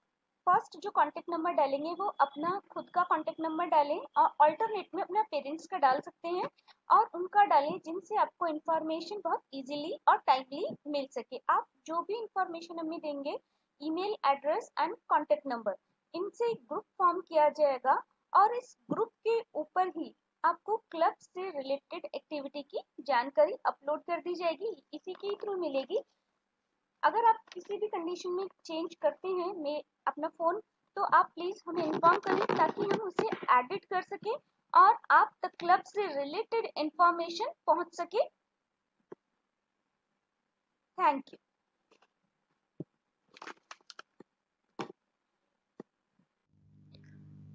फर्स्ट जो कॉन्टेक्ट नंबर डालेंगे वो अपना खुद का कॉन्टेक्ट नंबर डालें और अल्टरनेट में अपना पेरेंट्स का डाल सकते हैं और उनका डालें जिनसे आपको इन्फॉर्मेशन बहुत इजीली और टाइमली मिल सके। आप जो भी इंफॉर्मेशन हमें देंगे, email address and contact number, इनसे ग्रुप फॉर्म किया जाएगा और इस ग्रुप के ऊपर ही आपको क्लब से रिलेटेड एक्टिविटी की जानकारी अपलोड कर दी जाएगी। इसी के थ्रू मिलेगी। अगर आप किसी भी कंडीशन में चेंज करते हैं मैं अपना फ़ोन, तो आप प्लीज़ हमें इन्फॉर्म करें ताकि हम उसे एडिट कर सकें और आप तक क्लब से रिलेटेड इंफॉर्मेशन पहुंच सके। Thank you.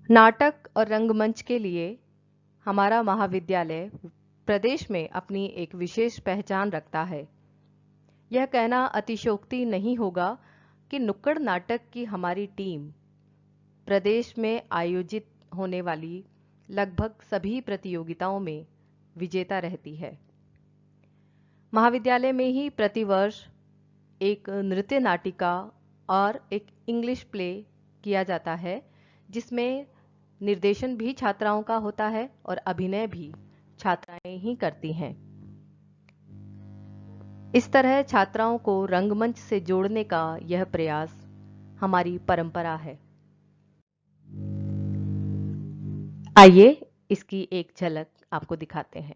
नाटक और रंगमंच के लिए हमारा महाविद्यालय प्रदेश में अपनी एक विशेष पहचान रखता है। यह कहना अतिशयोक्ति नहीं होगा कि नुक्कड़ नाटक की हमारी टीम प्रदेश में आयोजित होने वाली लगभग सभी प्रतियोगिताओं में विजेता रहती है। महाविद्यालय में ही प्रतिवर्ष एक नृत्य नाटिका और एक इंग्लिश प्ले किया जाता है जिसमें निर्देशन भी छात्राओं का होता है और अभिनय भी छात्राएं ही करती हैं। इस तरह छात्राओं को रंगमंच से जोड़ने का यह प्रयास हमारी परंपरा है। आइए इसकी एक झलक आपको दिखाते हैं।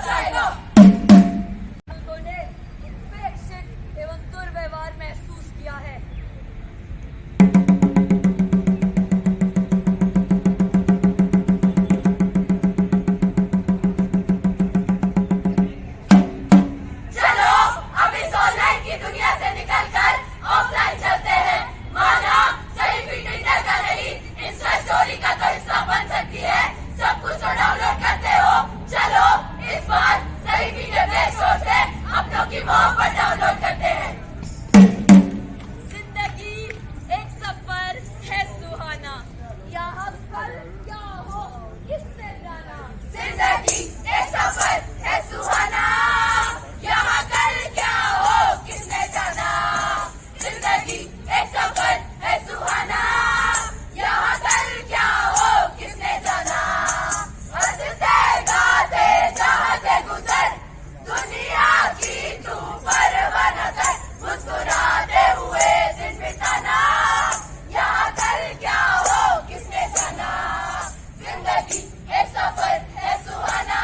जाएगा। लोगों ने उपेक्षित एवं दुर्व्यवहार महसूस किया है। चलो अब इस ऑनलाइन की दुनिया से निकलकर ऑफलाइन चलते हैं। माना सही फिट इंटर का नहीं, इंस्टा स्टोरी का तो हिस्सा बन सकती है। सब कुछ तो डाउनलोड करते हो, चलो इस बार सही वीडियो प्ले स्टोर से अपनों की मोहब्बत डाउनलोड करते हैं। जिंदगी एक सफर है सुहाना, यहाँ कल क्या हो किसने जाना। जिंदगी एक सफर है सुहाना, यहाँ कल क्या हो किसने जाना। जिंदगी एक सफर है सुहाना, यहाँ कल क्या हो किसने जाना। हंसते गाते जहाँ से गुजर, दुनिया की तू परवाह न कर। मुस्कुराते हुए दिन बिताना, यहाँ कल क्या हो किसने जाना। जिंदगी एक सफर है सुहाना,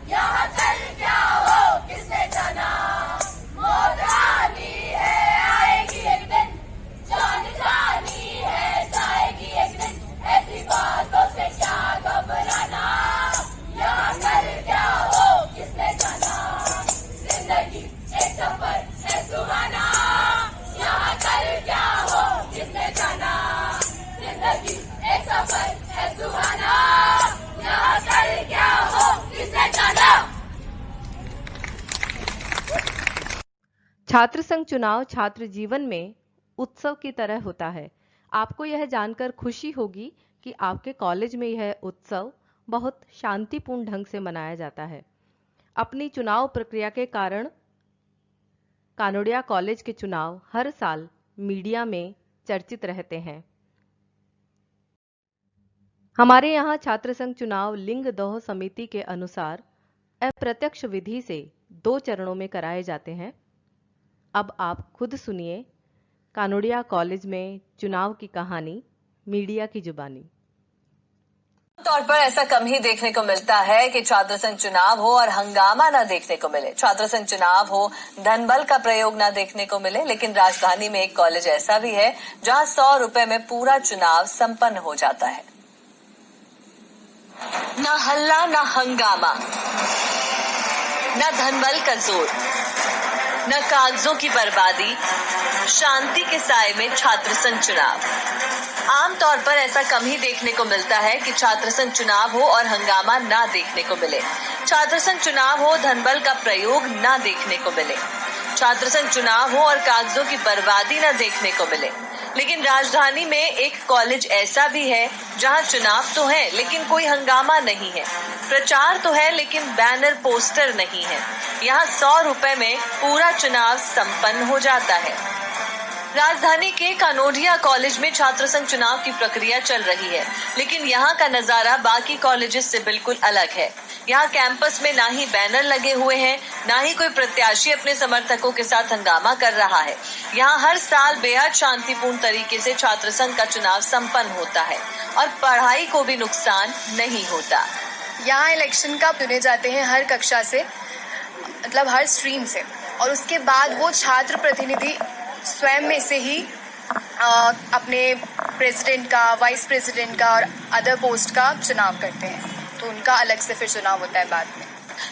यहाँ कल क्या हो किसने जाना। मौत आनी है आएगी एक दिन, जान जानी है जाएगी एक दिन। ऐसी बातों से क्या घबराना, यहाँ कल क्या हो किसने जाना। जिंदगी एक सफर है सुहाना, यहाँ कल क्या हो किसने जाना। जिंदगी एक सफर है सुहाना, यहाँ कल क्या हो किसने जाना। छात्र संघ चुनाव छात्र जीवन में उत्सव की तरह होता है। आपको यह जानकर खुशी होगी कि आपके कॉलेज में यह उत्सव बहुत शांतिपूर्ण ढंग से मनाया जाता है। अपनी चुनाव प्रक्रिया के कारण कानोडिया कॉलेज के चुनाव हर साल मीडिया में चर्चित रहते हैं। हमारे यहाँ छात्र संघ चुनाव लिंग दोह समिति के अनुसार अप्रत्यक्ष विधि से 2 चरणों में कराए जाते हैं। अब आप खुद सुनिए कानोडिया कॉलेज में चुनाव की कहानी मीडिया की जुबानी। तौर पर ऐसा कम ही देखने को मिलता है कि छात्र संघ चुनाव हो और हंगामा न देखने को मिले। छात्र संघ चुनाव हो, धनबल का प्रयोग न देखने को मिले। लेकिन राजधानी में एक कॉलेज ऐसा भी है जहां 100 रुपए में पूरा चुनाव संपन्न हो जाता है। न हल्ला न हंगामा, न धनबल का जोर, न कागजों की बर्बादी, शांति के साए में छात्र संघ चुनाव। आमतौर पर ऐसा कम ही देखने को मिलता है कि छात्र संघ चुनाव हो और हंगामा ना देखने को मिले। छात्र संघ चुनाव हो, धनबल का प्रयोग ना देखने को मिले। छात्र संघ चुनाव हो और कागजों की बर्बादी ना देखने को मिले। लेकिन राजधानी में एक कॉलेज ऐसा भी है जहां चुनाव तो है लेकिन कोई हंगामा नहीं है, प्रचार तो है लेकिन बैनर पोस्टर नहीं है। यहाँ 100 रुपए में पूरा चुनाव संपन्न हो जाता है। राजधानी के कानोडिया कॉलेज में छात्र संघ चुनाव की प्रक्रिया चल रही है, लेकिन यहाँ का नजारा बाकी कॉलेजेस से बिल्कुल अलग है। यहाँ कैंपस में ना ही बैनर लगे हुए हैं, ना ही कोई प्रत्याशी अपने समर्थकों के साथ हंगामा कर रहा है। यहाँ हर साल बेहद शांतिपूर्ण तरीके से छात्र संघ का चुनाव संपन्न होता है और पढ़ाई को भी नुकसान नहीं होता। यहाँ इलेक्शन का चुने जाते हैं हर कक्षा से, मतलब हर स्ट्रीम से, और उसके बाद वो छात्र प्रतिनिधि स्वयं में से ही अपने प्रेसिडेंट का, वाइस प्रेसिडेंट का और अदर पोस्ट का चुनाव करते हैं। तो उनका अलग से फिर चुनाव होता है बाद में।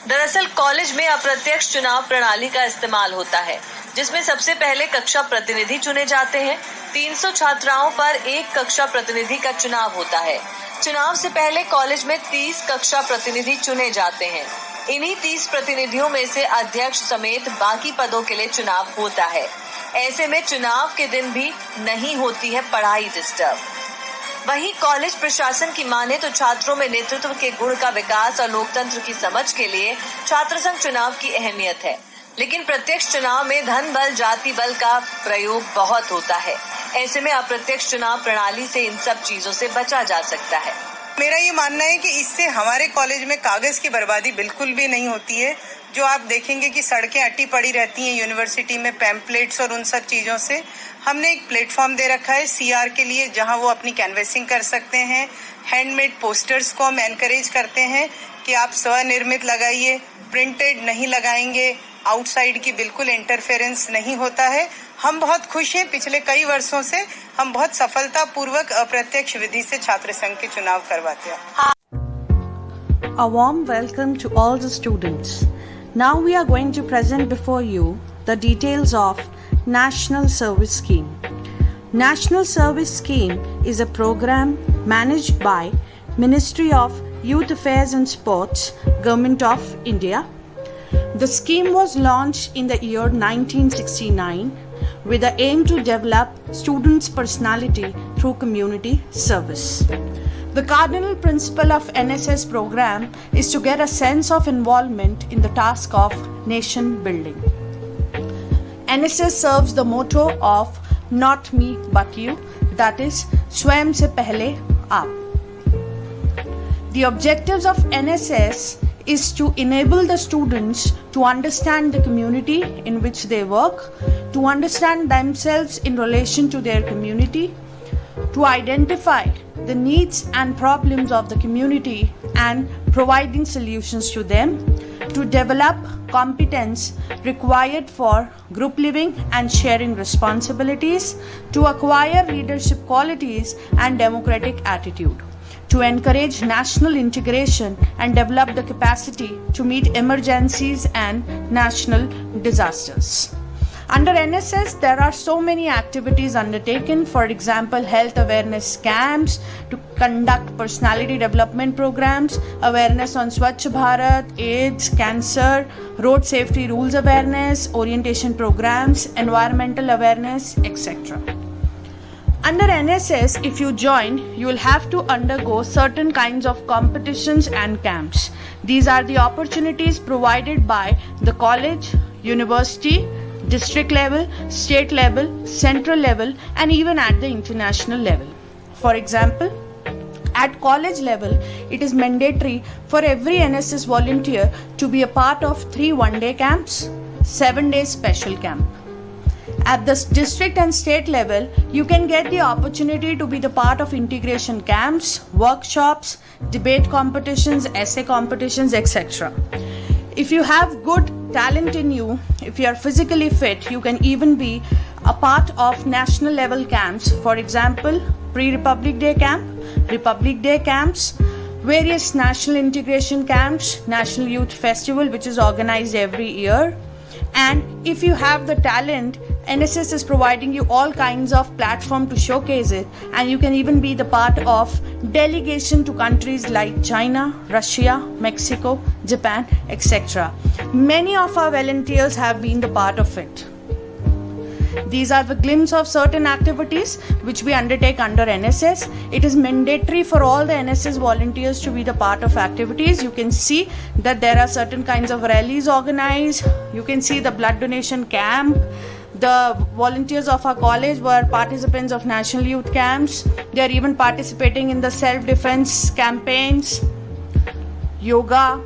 दरअसल कॉलेज में अप्रत्यक्ष चुनाव प्रणाली का इस्तेमाल होता है, जिसमें सबसे पहले कक्षा प्रतिनिधि चुने जाते हैं। 300 छात्राओं पर एक कक्षा प्रतिनिधि का चुनाव होता है। चुनाव से पहले कॉलेज में 30 कक्षा प्रतिनिधि चुने जाते हैं। इन्हीं 30 प्रतिनिधियों में से अध्यक्ष समेत बाकी पदों के लिए चुनाव होता है। ऐसे में चुनाव के दिन भी नहीं होती है पढ़ाई डिस्टर्ब। वहीं कॉलेज प्रशासन की माने तो छात्रों में नेतृत्व के गुण का विकास और लोकतंत्र की समझ के लिए छात्र संघ चुनाव की अहमियत है। लेकिन प्रत्यक्ष चुनाव में धन बल, जाति बल का प्रयोग बहुत होता है। ऐसे में अप्रत्यक्ष चुनाव प्रणाली से इन सब चीजों से बचा जा सकता है। मेरा ये मानना है कि इससे हमारे कॉलेज में कागज की बर्बादी बिल्कुल भी नहीं होती है। जो आप देखेंगे कि सड़कें अटी पड़ी रहती हैं यूनिवर्सिटी में पैम्पलेट्स और उन सब चीज़ों से। हमने एक प्लेटफॉर्म दे रखा है सीआर के लिए, जहां वो अपनी कैनवेसिंग कर सकते हैं। हैंडमेड पोस्टर्स को हम एनकरेज करते हैं कि आप स्वनिर्मित लगाइए, प्रिंटेड नहीं लगाएंगे, आउटसाइड की बिल्कुल इंटरफेरेंस नहीं होता है। हम बहुत खुश हैं, पिछले कई वर्षों से हम बहुत सफलतापूर्वक अप्रत्यक्ष विधि से छात्र संघ के चुनाव करवाते हैं। A warm welcome to all the students. Now we are going to present before you the details of National Service Scheme. National Service Scheme is a program managed by Ministry of Youth Affairs and Sports, Government of India. The scheme was launched in the year 1969 with the aim to develop students' personality through community service. The cardinal principle of NSS program is to get a sense of involvement in the task of nation building. NSS serves the motto of not me but you, that is स्वयं से पहले आप. The objectives of NSS is to enable the students to understand the community in which they work, to understand themselves in relation to their community, to identify the needs and problems of the community and providing solutions to them, to develop competence required for group living and sharing responsibilities, to acquire leadership qualities and democratic attitude, to encourage national integration and develop the capacity to meet emergencies and national disasters. Under NSS, there are so many activities undertaken. For example, health awareness camps, to conduct personality development programs, awareness on Swachh Bharat, AIDS, cancer, road safety rules awareness, orientation programs, environmental awareness, etc. Under NSS, if you join, you will have to undergo certain kinds of competitions and camps. These are the opportunities provided by the college, university, district level, state level, central level, and even at the international level. For example, at college level, it is mandatory for every NSS volunteer to be a part of 3 one-day camps, 7-day special camp. At the district and state level, you can get the opportunity to be the part of integration camps, workshops, debate competitions, essay competitions, etc. If you have good talent in you, if you are physically fit, you can even be a part of national level camps. For example, pre-Republic Day camp, Republic Day camps, various national integration camps, National Youth Festival, which is organized every year. And if you have the talent, NSS is providing you all kinds of platform to showcase it, and you can even be the part of delegation to countries like China, Russia, Mexico, Japan, etc. Many of our volunteers have been the part of it. These are the glimpses of certain activities which we undertake under NSS. It is mandatory for all the NSS volunteers to be the part of activities. You can see that there are certain kinds of rallies organized. You can see the blood donation camp. The volunteers of our college were participants of national youth camps. They are even participating in the self-defense campaigns, yoga.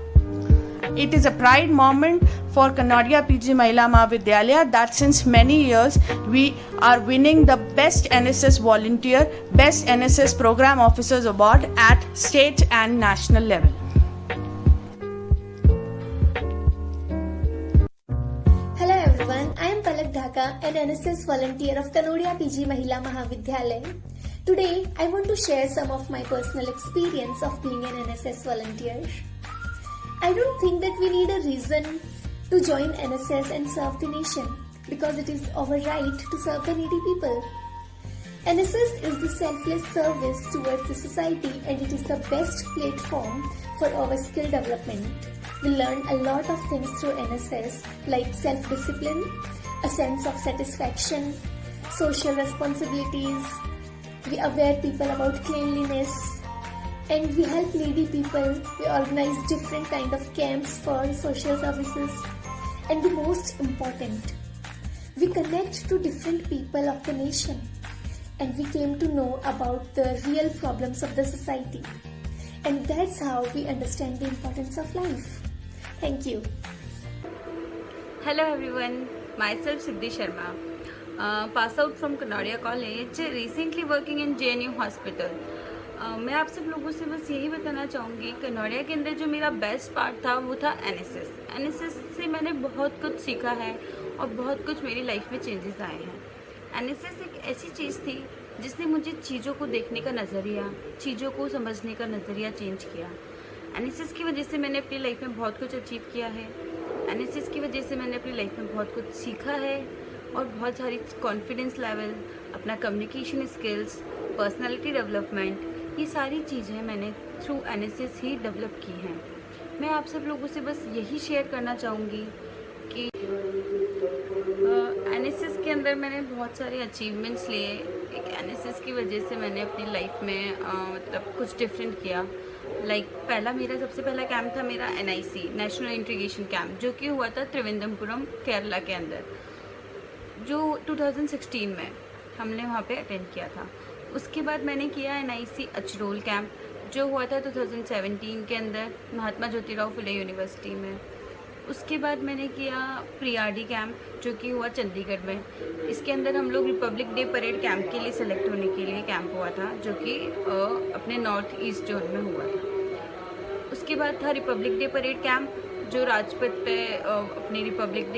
It is a pride moment for Kanoria PG Mahila Mahavidyalaya that since many years we are winning the Best NSS Volunteer, Best NSS Program Officers Award at state and national level. Hello everyone, I am Palak Dhaka, an NSS volunteer of Kanoria PG Mahila Mahavidyalaya. Today, I want to share some of my personal experience of being an NSS volunteer. I don't think that we need a reason to join NSS and serve the nation because it is our right to serve the needy people. NSS is the selfless service towards the society and it is the best platform for our skill development. We learn a lot of things through NSS like self-discipline, a sense of satisfaction, social responsibilities. We aware people about cleanliness and we help needy people. We organize different kind of camps for social services. And the most important, we connect to different people of the nation and we came to know about the real problems of the society. And that's how we understand the importance of life. Thank you. Hello everyone, myself Siddhi Sharma. Pass out from Kanoria College, recently working in JNU Hospital. मैं आप सब लोगों से बस यही बताना चाहूँगी, कनौड़िया के अंदर जो मेरा बेस्ट पार्ट था वो था एनएसएस। एनएसएस से मैंने बहुत कुछ सीखा है और बहुत कुछ मेरी लाइफ में चेंजेस आए हैं। एनएसएस एक ऐसी चीज़ थी जिसने मुझे चीज़ों को देखने का नज़रिया, चीज़ों को समझने का नज़रिया चेंज किया। एनएसएस की वजह से मैंने अपनी लाइफ में बहुत कुछ अचीव किया है। एनएसएस की वजह से मैंने अपनी लाइफ में बहुत कुछ सीखा है और बहुत सारी कॉन्फिडेंस लेवल, अपना कम्युनिकेशन स्किल्स, पर्सनालिटी डेवलपमेंट, ये सारी चीज़ें मैंने थ्रू एनएसएस ही डेवलप की हैं। मैं आप सब लोगों से बस यही शेयर करना चाहूँगी कि एनएसएस के अंदर मैंने बहुत सारे अचीवमेंट्स लिए। एक एनएसएस की वजह से मैंने अपनी लाइफ में मतलब कुछ डिफरेंट किया। पहला मेरा सबसे पहला कैंप था मेरा एनआईसी, नेशनल इंटीग्रेशन कैंप, जो कि हुआ था त्रिवेंद्रपुरम, केरला के अंदर, जो 2016 में हमने वहाँ पे अटेंड किया था। उसके बाद मैंने किया एनआईसी अचरोल कैंप, जो हुआ था 2017 के अंदर महात्मा ज्योतिराव फुले यूनिवर्सिटी में। उसके बाद मैंने किया प्रियाडी कैंप, जो कि हुआ चंडीगढ़ में। इसके अंदर हम लोग रिपब्लिक डे परेड कैंप के लिए सेलेक्ट होने के लिए कैंप हुआ था, जो कि अपने नॉर्थ ईस्ट जोन में हुआ था। उसके बाद था रिपब्लिक डे परेड कैंप, जो राजपथ पे अपनी रिपब्लिक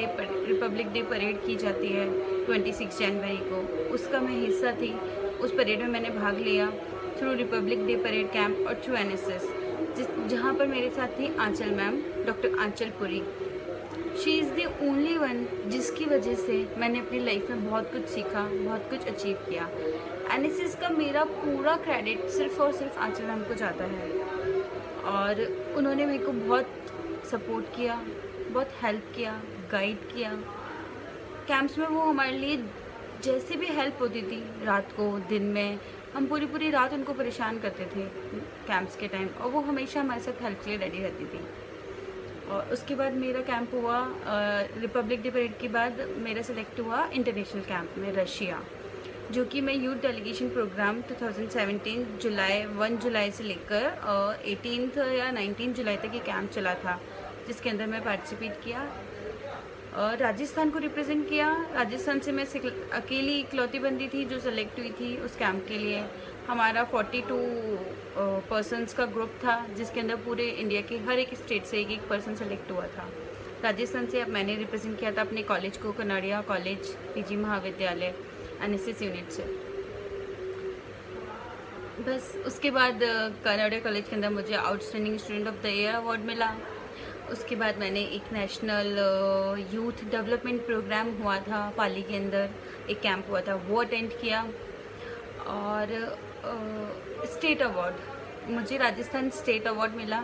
डे परेड की जाती है 26 जनवरी को। उसका मैं हिस्सा थी। उस परेड में मैंने भाग लिया through republic day parade camp और थ्रू एनएसएस, जहाँ पर मेरे साथ थी Anchal ma'am, doctor Anchal Puri. She is the only one जिसकी वजह से मैंने अपनी लाइफ में बहुत कुछ सीखा, बहुत कुछ अचीव किया। एनएसएस का मेरा पूरा क्रेडिट सिर्फ़ और सिर्फ आंचल मैम को जाता है, और उन्होंने मेरे को बहुत सपोर्ट किया, बहुत हेल्प किया, गाइड किया। कैंप्स में वो हमारे लिए जैसे भी हेल्प होती थी, रात को, दिन में, हम पूरी रात उनको परेशान करते थे कैंप्स के टाइम, और वो हमेशा हमारे साथ हेल्प के लिए रेडी रहती थी। और उसके बाद मेरा कैंप हुआ रिपब्लिक डे परेड के बाद मेरा सेलेक्ट हुआ इंटरनेशनल कैंप में रशिया, जो कि मैं यूथ डेलीगेशन प्रोग्राम 2017 1 जुलाई से लेकर 18 या 19 जुलाई तक ये कैंप चला था, जिसके अंदर मैं पार्टिसिपेट किया और राजस्थान को रिप्रेजेंट किया। राजस्थान से मैं अकेली इकलौती बंदी थी जो सेलेक्ट हुई थी उस कैंप के लिए। हमारा 42 पर्सन्स का ग्रुप था, जिसके अंदर पूरे इंडिया के हर एक स्टेट से एक पर्सन सेलेक्ट हुआ था। राजस्थान से अब मैंने रिप्रेजेंट किया था अपने कॉलेज को, कनौड़िया कॉलेज पीजी महाविद्यालय एनएसएस यूनिट से। बस उसके बाद कनौड़िया कॉलेज के अंदर मुझे outstanding student of the year award मिला। उसके बाद मैंने एक नेशनल यूथ डेवलपमेंट प्रोग्राम हुआ था पाली के अंदर, एक कैंप हुआ था, वो अटेंड किया। और स्टेट अवार्ड, मुझे राजस्थान स्टेट अवार्ड मिला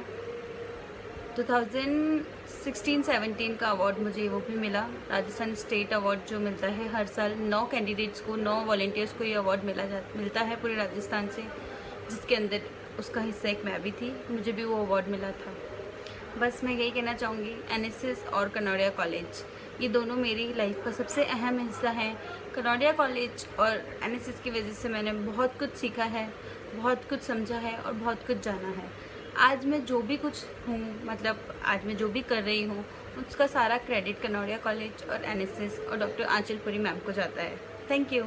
2016-17 का अवार्ड मुझे वो भी मिला। राजस्थान स्टेट अवार्ड जो मिलता है हर साल 9 कैंडिडेट्स को, 9 वॉलंटियर्स को ये अवार्ड मिलता है पूरे राजस्थान से, जिसके अंदर उसका हिस्सा एक मैं भी थी, मुझे भी वो अवार्ड मिला था। बस मैं यही कहना चाहूँगी, एनएसएस और कनौड़िया कॉलेज ये दोनों मेरी लाइफ का सबसे अहम हिस्सा हैं। कनौड़िया कॉलेज और एनएसएस की वजह से मैंने बहुत कुछ सीखा है, बहुत कुछ समझा है और बहुत कुछ जाना है। आज मैं जो भी कुछ हूँ, मतलब आज मैं जो भी कर रही हूँ, उसका सारा क्रेडिट कनौड़िया कॉलेज और एनएसएस और डॉक्टर आंचल पुरी मैम को जाता है। Thank you.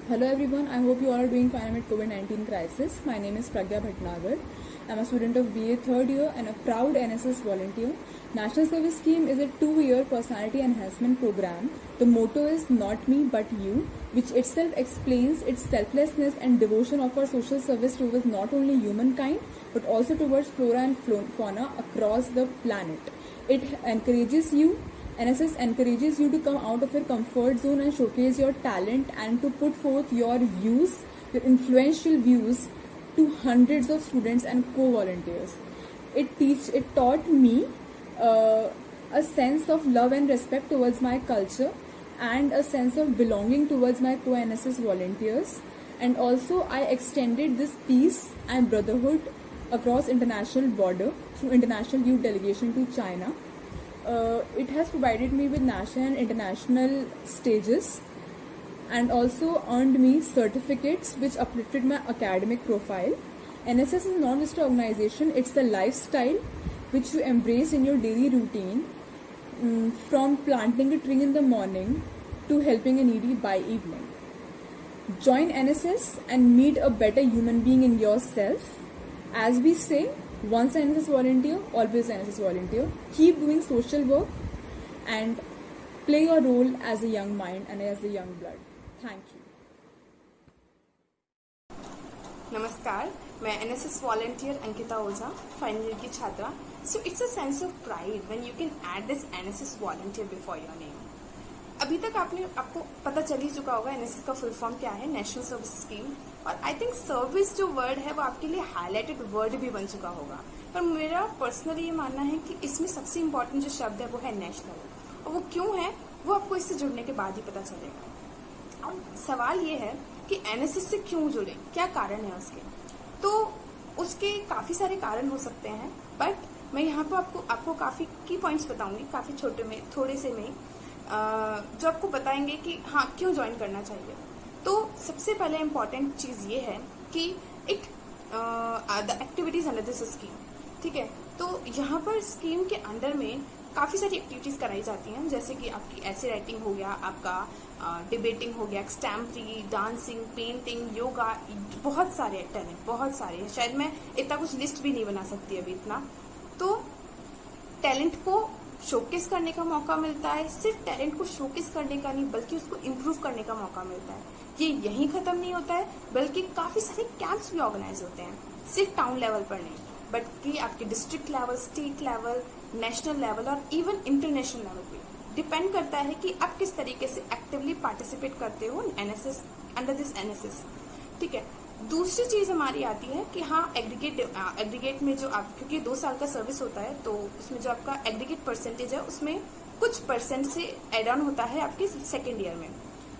Hello everyone, I hope you all are doing fine amid COVID-19 crisis. My name is Pragya Bhatnagar. I'm a student of BA 3rd year and a proud NSS volunteer. National Service Scheme is a 2-year personality enhancement program. The motto is "Not me, but you," which itself explains its selflessness and devotion of our social service towards not only humankind, but also towards flora and fauna across the planet. It encourages you NSS encourages you to come out of your comfort zone and showcase your talent and to put forth your views, your influential views, to hundreds of students and co-volunteers. It taught me a sense of love and respect towards my culture and a sense of belonging towards my co-NSS volunteers. And also I extended this peace and brotherhood across international border through international youth delegation to China. It has provided me with national and international stages and also earned me certificates which uplifted my academic profile. NSS is not just an organization, it's a lifestyle which you embrace in your daily routine, from planting a tree in the morning to helping a needy by evening. Join NSS and meet a better human being in yourself. As we say, once an NSS volunteer, always an NSS volunteer. Keep doing social work and play your role as a young mind and as a young blood. Thank you. नमस्कार, मैं NSS volunteer Ankita ओझा, final year की छात्रा. So it's a sense of pride when you can add this NSS volunteer before your name. अभी तक आपको पता चल ही चुका होगा एनएसएस का फुल फॉर्म क्या है, नेशनल सर्विस स्कीम. और आई थिंक सर्विस जो वर्ड है वो आपके लिए हाईलाइटेड वर्ड भी बन चुका होगा. पर मेरा पर्सनली ये मानना है कि इसमें सबसे इम्पोर्टेंट जो शब्द है वो है नेशनल. और वो क्यों है वो आपको इससे जुड़ने के बाद ही पता चलेगा. अब सवाल ये है कि एनएसएस से क्यों जुड़े, क्या कारण है उसके. तो उसके काफी सारे कारण हो सकते हैं, बट मैं यहाँ पर आपको काफी की पॉइंट्स बताऊंगी, काफी थोड़े से में जो आपको बताएंगे कि हाँ क्यों ज्वाइन करना चाहिए. तो सबसे पहले इम्पोर्टेंट चीज ये है कि एक the activities under this scheme. ठीक है, तो यहाँ पर स्कीम के अंडर में काफी सारी एक्टिविटीज कराई जाती हैं, जैसे कि आपकी ऐसे राइटिंग हो गया, आपका डिबेटिंग हो गया, स्टैम्परी, डांसिंग, पेंटिंग, योगा, बहुत सारे टैलेंट, बहुत सारे. शायद मैं इतना कुछ लिस्ट भी नहीं बना सकती अभी इतना. तो टैलेंट को शोकेस करने का मौका मिलता है. सिर्फ टैलेंट को शोकेस करने का नहीं बल्कि उसको इम्प्रूव करने का मौका मिलता है. ये यहीं खत्म नहीं होता है, बल्कि काफी सारे कैंप्स भी ऑर्गेनाइज होते हैं, सिर्फ टाउन लेवल पर नहीं बल्कि आपके district level, state level, national level और इवन इंटरनेशनल लेवल पे. डिपेंड करता है कि आप किस तरीके से एक्टिवली पार्टिसिपेट करते हो एनएसएस, अंडर दिस एनएसएस. ठीक है, दूसरी चीज हमारी आती है कि हाँ एग्रीगेट में जो आप, क्योंकि 2 साल का सर्विस होता है तो उसमें जो आपका एग्रीगेट परसेंटेज है उसमें कुछ परसेंट से एड ऑन होता है आपके सेकेंड ईयर में.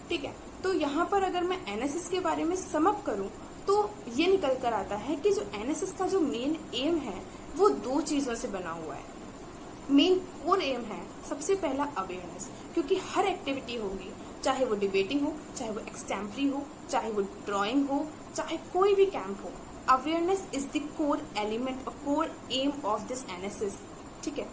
ठीक है, तो यहाँ पर अगर मैं एनएसएस के बारे में सम अप करूँ तो ये निकल कर आता है कि जो एनएसएस का जो मेन एम है वो 2 चीजों से बना हुआ है. मेन कोर एम है सबसे पहला अवेयरनेस, क्योंकि हर एक्टिविटी होगी, चाहे वो डिबेटिंग हो, चाहे वो एक्सटेम्परी हो, चाहे वो ड्राइंग हो, चाहे कोई भी कैंप हो, awareness is the core element और core aim of this NSS. ठीक है,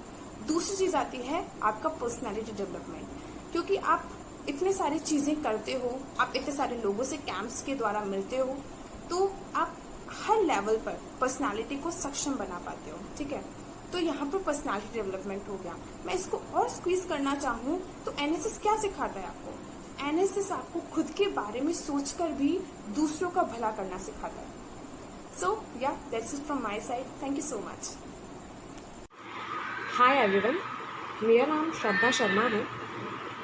दूसरी चीज आती है आपका पर्सनालिटी डेवलपमेंट, क्योंकि आप इतने सारी चीजें करते हो, आप इतने सारे लोगों से कैंप्स के द्वारा मिलते हो, तो आप हर लेवल पर पर्सनालिटी को सक्षम बना पाते हो. ठीक है, तो यहाँ पर पर्सनालिटी डेवलपमेंट हो गया. मैं इसको और स्क्वीज करना चाहूँ तो एनएसएस क्या सिखाता है आपको. एनएसएस आपको खुद के बारे में सोचकर भी दूसरों का भला करना सिखाता है. सो या that's it from my side. Thank you so much. Hi everyone, मेरा नाम श्रद्धा शर्मा है.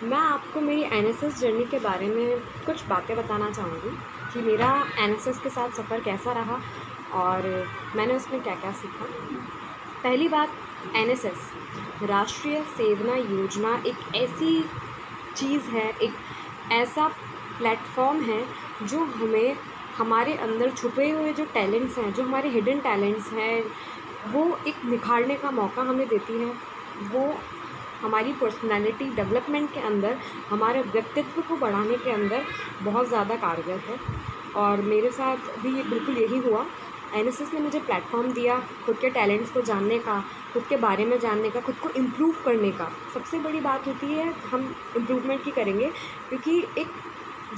मैं आपको मेरी एनएसएस जर्नी के बारे में कुछ बातें बताना चाहूँगी कि मेरा एनएसएस के साथ सफ़र कैसा रहा और मैंने उसमें क्या क्या सीखा. पहली बात, एनएसएस राष्ट्रीय सेवना योजना एक ऐसी चीज़ है, एक ऐसा प्लेटफॉर्म है जो हमें हमारे अंदर छुपे हुए जो टैलेंट्स हैं, जो हमारे हिडन टैलेंट्स हैं, वो एक निखारने का मौका हमें देती है. वो हमारी पर्सनालिटी डेवलपमेंट के अंदर, हमारे व्यक्तित्व को बढ़ाने के अंदर बहुत ज़्यादा कारगर है. और मेरे साथ भी बिल्कुल यही हुआ. एनएसएस ने मुझे प्लेटफॉर्म दिया खुद के टैलेंट्स को जानने का, खुद के बारे में जानने का, खुद को इम्प्रूव करने का. सबसे बड़ी बात होती है हम इम्प्रूवमेंट की करेंगे, क्योंकि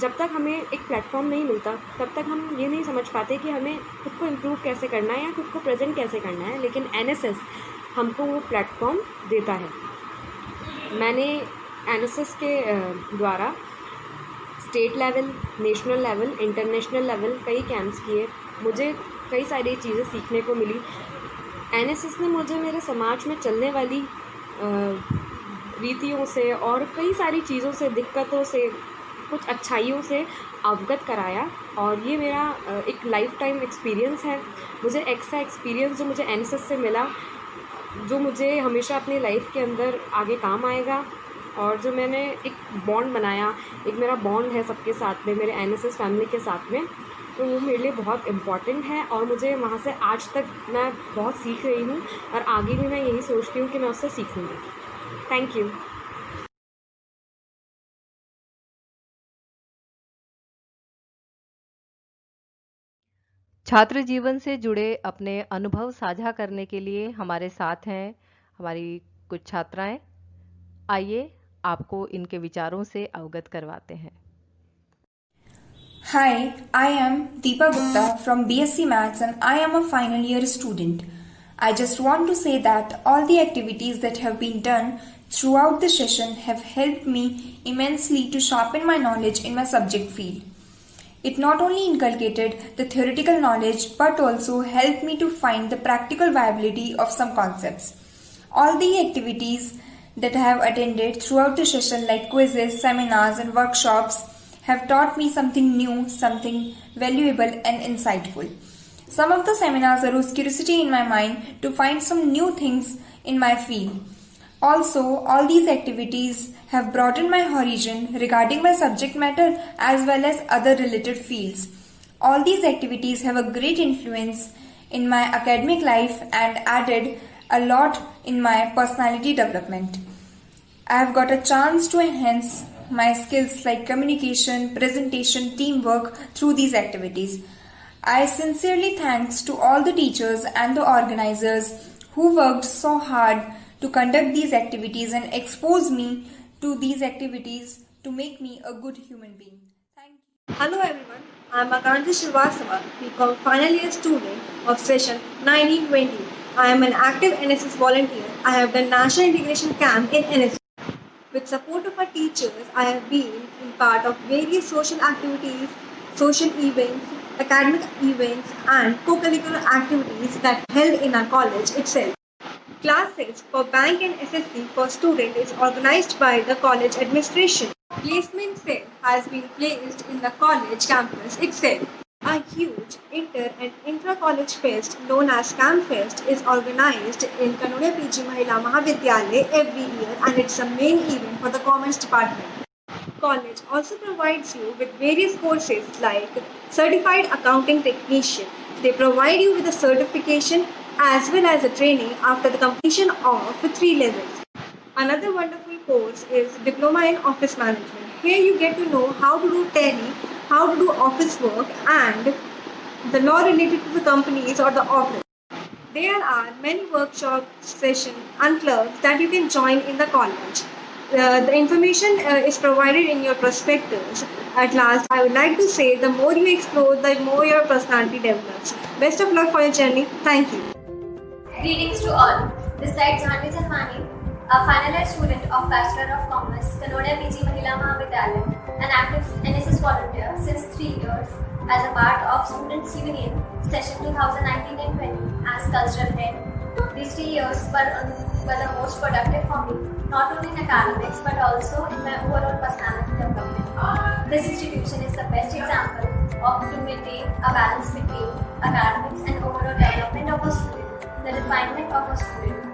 जब तक हमें एक प्लेटफॉर्म नहीं मिलता तब तक हम ये नहीं समझ पाते कि हमें खुद को इम्प्रूव कैसे करना है या खुद को प्रेजेंट कैसे करना है. लेकिन एनएसएस हमको वो प्लेटफॉर्म देता है. मैंने एनएसएस के द्वारा state level, national level, international level कई कैंप्स किए. मुझे कई सारी चीज़ें सीखने को मिली. एनएसएस ने मुझे मेरे समाज में चलने वाली रीतियों से और कई सारी चीज़ों से, दिक्कतों से, कुछ अच्छाइयों से अवगत कराया. और ये मेरा एक लाइफ टाइम एक्सपीरियंस है. मुझे ऐसा एक्सपीरियंस जो मुझे एनएसएस से मिला, जो मुझे हमेशा अपनी लाइफ के अंदर आगे काम आएगा. और जो मैंने एक बॉन्ड बनाया, एक मेरा बॉन्ड है सबके साथ में, मेरे एनएसएस फैमिली के साथ में, तो वो मेरे लिए बहुत इम्पॉर्टेंट है. और मुझे वहाँ से आज तक मैं बहुत सीख रही हूँ और आगे भी मैं यही सोचती हूँ कि मैं उससे सीखूँगी. Thank you. छात्र जीवन से जुड़े अपने अनुभव साझा करने के लिए हमारे साथ हैं हमारी कुछ छात्राएं. आइए आपको इनके विचारों से अवगत करवाते हैं. Hi, I am Deepa Gupta from BSc Maths and I am a final year student. I just want to say that all the activities that have been done throughout the session have helped me immensely to sharpen my knowledge in my subject field. It not only inculcated the theoretical knowledge but also helped me to find the practical viability of some concepts. All the activities that I have attended throughout the session like quizzes, seminars and workshops have taught me something new, something valuable and insightful. Some of the seminars arose curiosity in my mind to find some new things in my field. Also, all these activities have broadened my horizon regarding my subject matter as well as other related fields. All these activities have a great influence in my academic life and added a lot in my personality development. I have got a chance to enhance my skills like communication, presentation, teamwork through these activities. I sincerely thanks to all the teachers and the organizers who worked so hard to conduct these activities and expose me to these activities to make me a good human being. Thank you. Hello everyone, I am Akanshi Srivastava, BCom final year student of session 1920. I am an active NSS volunteer. I have done National Integration Camp in NSS. With support of our teachers, I have been in part of various social activities, social events, academic events and co-curricular activities that held in our college itself. Classes for bank and SSC for student is organized by the college administration. Placement fair has been placed in the college campus itself. A huge inter and intra-college fest known as Camp Fest is organized in Kanoria PG Mahila Mahavidyalaya every year and it's a main event for the Commerce Department. College also provides you with various courses like Certified Accounting Technician. They provide you with a certification as well as a training after the completion of 3 levels. Another wonderful course is Diploma in Office Management. Here you get to know how to do tally, how to do office work and the law related to the companies or the office. There are many workshop sessions and clubs that you can join in the college. The information is provided in your prospectus. At last, I would like to say the more you explore, the more your personality develops. Best of luck for your journey. Thank you. Greetings to all. This side Jhanvi Chandwani, a final year student of Bachelor of Commerce, Kanoria PG Mahila Mahavidyalaya, an active NSS volunteer since 3 years as a part of Students' Union Session 2019 and 20 as cultural head. These 3 years were the most productive for me, not only in academics but also in my overall personality development. This institution is the best example of to maintain a balance between academics and overall development of a student. The refinement of a student.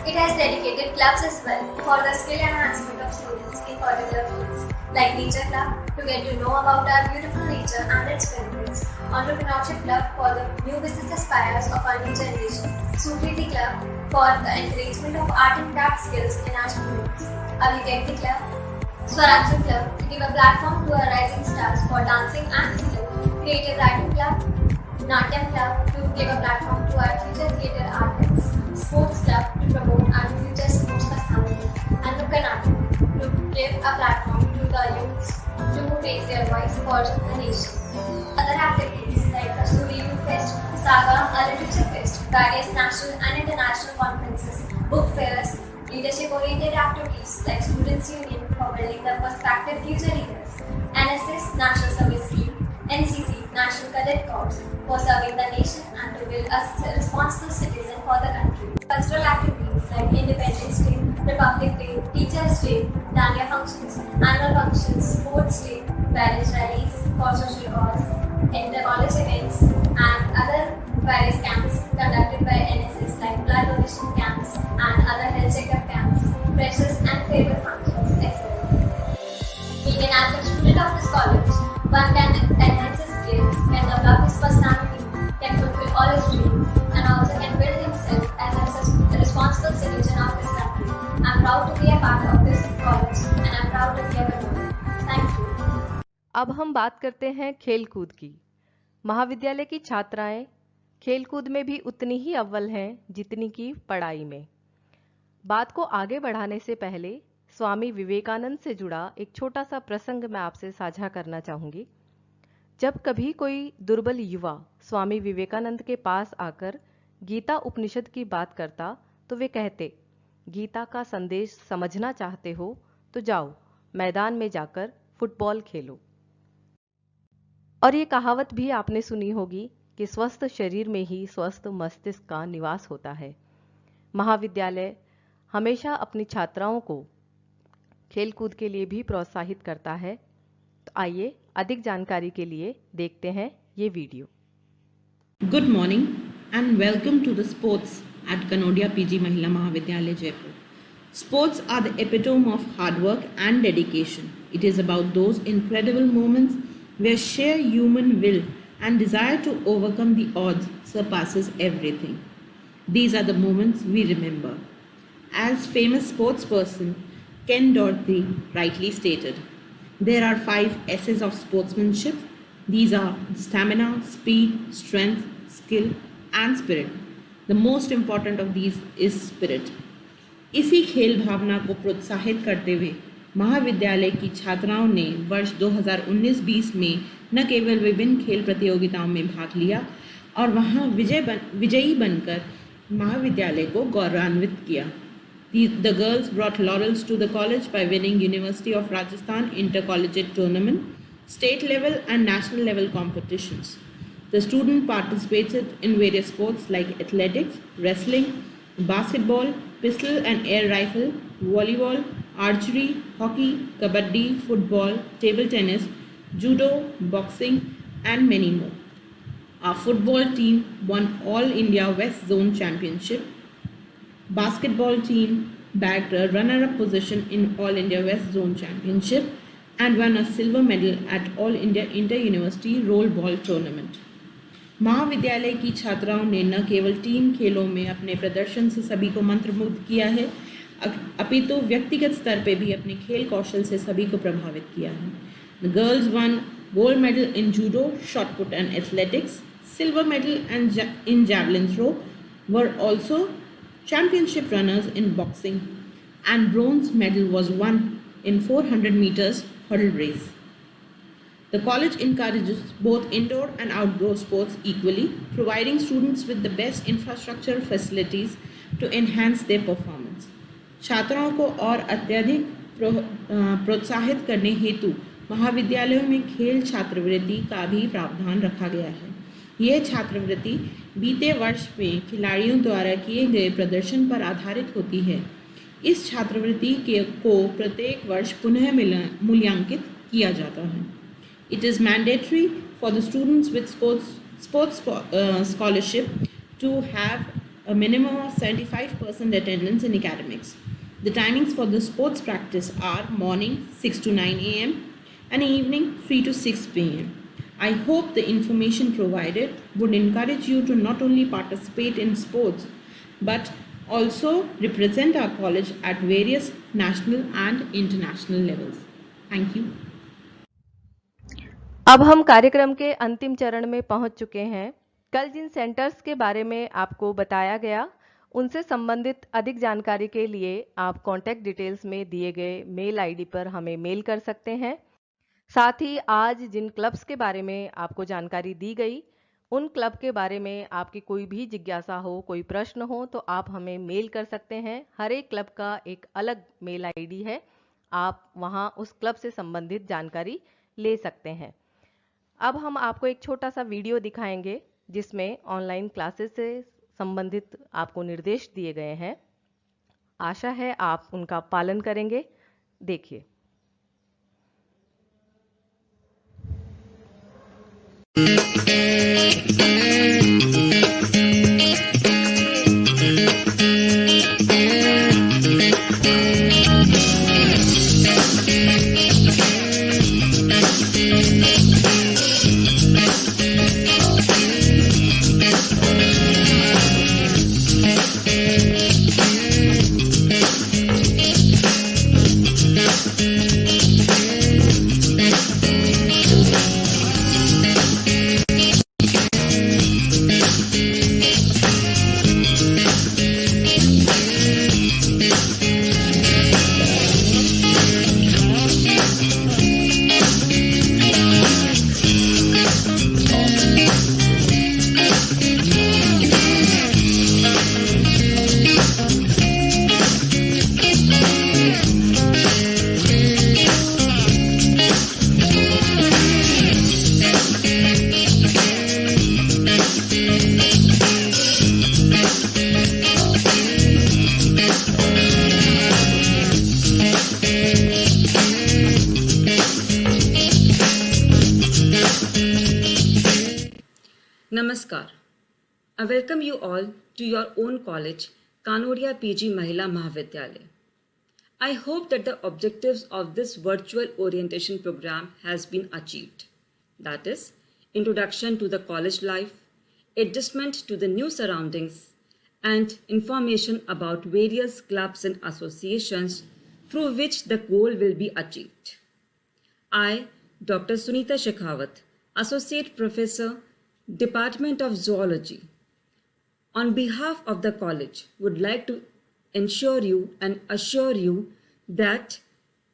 It has dedicated clubs as well for the skill enhancement of students in particular fields like Nature Club to get to know about our beautiful nature and its benefits, Entrepreneurship Club for the new business aspirers of our new generation, Sukriti Club for the encouragement of art and craft skills in our students, Abhigyanti Club, Swarajya Club to give a platform to our rising stars for dancing and theatre, Creative Writing Club, Natyam Club to give a platform to our future theatre artists, Sports Club to promote our future sports personalities, and Nukkanatam to give a platform to the youths to raise their voice for the nation. Other activities like Kasturi Youth Fest, Saga, a literature fest, various national and international conferences, book fairs, leadership-oriented activities like Students' Union for building the prospective future leaders, NSS National Service Scheme, NCC National Cadet Corps for serving the nation and to build a responsible citizen for the country. Cultural activities like Independence Day, Republic Day, Teachers Day, Dania functions, annual functions, sports day, parents rallies for social cause, inter-college events and other various camps conducted by NSS like blood donation camps and other health checkup camps, freshers and farewell functions, etc. Being an active student of this college, one can enhance his skills, can develop his personality, can fulfill all his dreams, and also can build himself as a responsible citizen of this country. I am proud to be a part of this college and I am proud to be a Kanoria. Thank you. अब हम बात करते हैं खेल कूद की। महाविद्यालय की छात्राएं खेल कूद में भी उतनी ही अव्वल हैं जितनी की पढ़ाई में। बात को आगे बढ़ाने से पहले स्वामी विवेकानंद से जुड़ा एक छोटा सा प्रसंग मैं आपसे साझा करना चाहूँगी। जब कभी कोई दुर्बल युवा स्वामी विवेकानंद के पास आकर गीता उपनिषद की बात करता तो वे कहते, गीता का संदेश समझना चाहते हो तो जाओ मैदान में जाकर फुटबॉल खेलो। और ये कहावत भी आपने सुनी होगी कि स्वस्थ शरीर में ही स्वस्थ मस्तिष्क का निवास होता है। महाविद्यालय हमेशा अपनी छात्राओं को खेलकूद के लिए भी प्रोत्साहित करता है। तो आइए अधिक जानकारी के लिए देखते हैं ये video. Good morning and welcome to the sports at Kanodia PG Mahila Mahavidyalaya Jaipur. Sports are the epitome of hard work and dedication. It is about those incredible moments where sheer human will and desire to overcome the odds surpasses everything. These are the moments we remember. As famous sportsperson Ken Doherty rightly stated, there are 5 S's of sportsmanship. These are stamina, speed, strength, skill and spirit. The most important of these is spirit. इसी खेल भावना को प्रोत्साहित करते हुए महाविद्यालय की छात्राओं ने वर्ष 2019-20 में न केवल विभिन्न खेल प्रतियोगिताओं में भाग लिया और वहां विजयी बनकर महाविद्यालय को गौरवान्वित किया। The girls brought laurels to the college by winning University of Rajasthan intercollegiate tournament, state level and national level competitions. The student participated in various sports like athletics, wrestling, basketball, pistol and air rifle, volleyball, archery, hockey, kabaddi, football, table tennis, judo, boxing and many more. Our football team won All India West Zone Championship. Basketball team bagged a runner-up position in All India West Zone Championship and won a silver medal at All India Inter-University Roll Ball Tournament. महाविद्यालय की छात्राओं ने न केवल team खेलों में अपने प्रदर्शन से सभी को मंत्रमुग्ध किया है, अपितु व्यक्तिगत स्तर पे भी अपने खेल कौशल से सभी को प्रभावित किया है। The girls won gold medal in judo, shot put and athletics, silver medal and in javelin throw, were also championship runners in boxing, and bronze medal was won in 400 meters hurdle race. The college encourages both indoor and outdoor sports equally, providing students with the best infrastructure facilities to enhance their performance. छात्रों को और अत्यधिक प्रोत्साहित करने हेतु महाविद्यालयों में खेल छात्रवृत्ति का भी प्रावधान रखा गया है। यह छात्रवृत्ति बीते वर्ष में खिलाड़ियों द्वारा किए गए प्रदर्शन पर आधारित होती है। इस छात्रवृत्ति को प्रत्येक वर्ष पुनः मूल्यांकित किया जाता है। It is mandatory for the students with sports scholarship to have a minimum of 75% attendance in academics. The timings for the sports practice are morning 6 to 9 a.m. and evening 3 to 6 p.m. I hope the information provided would encourage you to not only participate in sports but also represent our college at various national and international levels. Thank you. अब हम कार्यक्रम के अंतिम चरण में पहुंच चुके हैं। कल जिन सेंटर्स के बारे में आपको बताया गया उनसे संबंधित अधिक जानकारी के लिए आप कॉन्टैक्ट डिटेल्स में दिए गए मेल आईडी पर हमें मेल कर सकते हैं। साथ ही आज जिन क्लब्स के बारे में आपको जानकारी दी गई उन क्लब के बारे में आपकी कोई भी जिज्ञासा हो, कोई प्रश्न हो तो आप हमें मेल कर सकते हैं। हर एक क्लब का एक अलग मेल आईडी है, आप वहां उस क्लब से संबंधित जानकारी ले सकते हैं। अब हम आपको एक छोटा सा वीडियो दिखाएंगे जिसमें ऑनलाइन क्लासेस से संबंधित आपको निर्देश दिए गए हैं। आशा है आप उनका पालन करेंगे। देखिए। Namaskar. I welcome you all to your own college, Kanodia PG Mahila Mahavidyalaya. I hope that the objectives of this virtual orientation program has been achieved. That is, introduction to the college life, adjustment to the new surroundings, and information about various clubs and associations through which the goal will be achieved. I, Dr. Sunita Shekhawat, Associate Professor, Department of Zoology, on behalf of the college, would like to ensure you and assure you that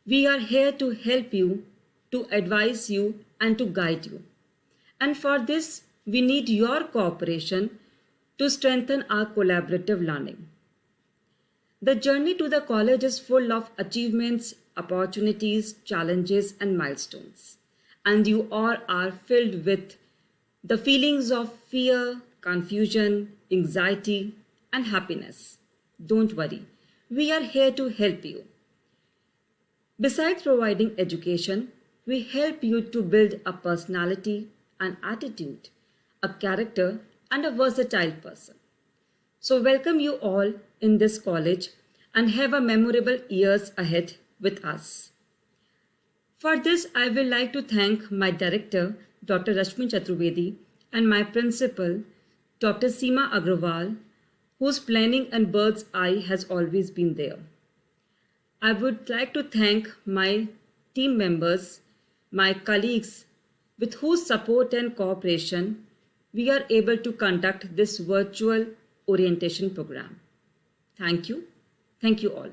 we are here to help you, to advise you, and to guide you. And for this, we need your cooperation to strengthen our collaborative learning. The journey to the college is full of achievements, opportunities, challenges, and milestones. And you all are filled with the feelings of fear, confusion, anxiety, and happiness. Don't worry, we are here to help you. Besides providing education, we help you to build a personality, an attitude, a character, and a versatile person. So welcome you all in this college and have a memorable years ahead with us. For this, I would like to thank my director, Dr. Rashmi Chaturvedi, and my principal, Dr. Seema Agrawal, whose planning and bird's eye has always been there. I would like to thank my team members, my colleagues, with whose support and cooperation we are able to conduct this virtual orientation program. Thank you. Thank you all.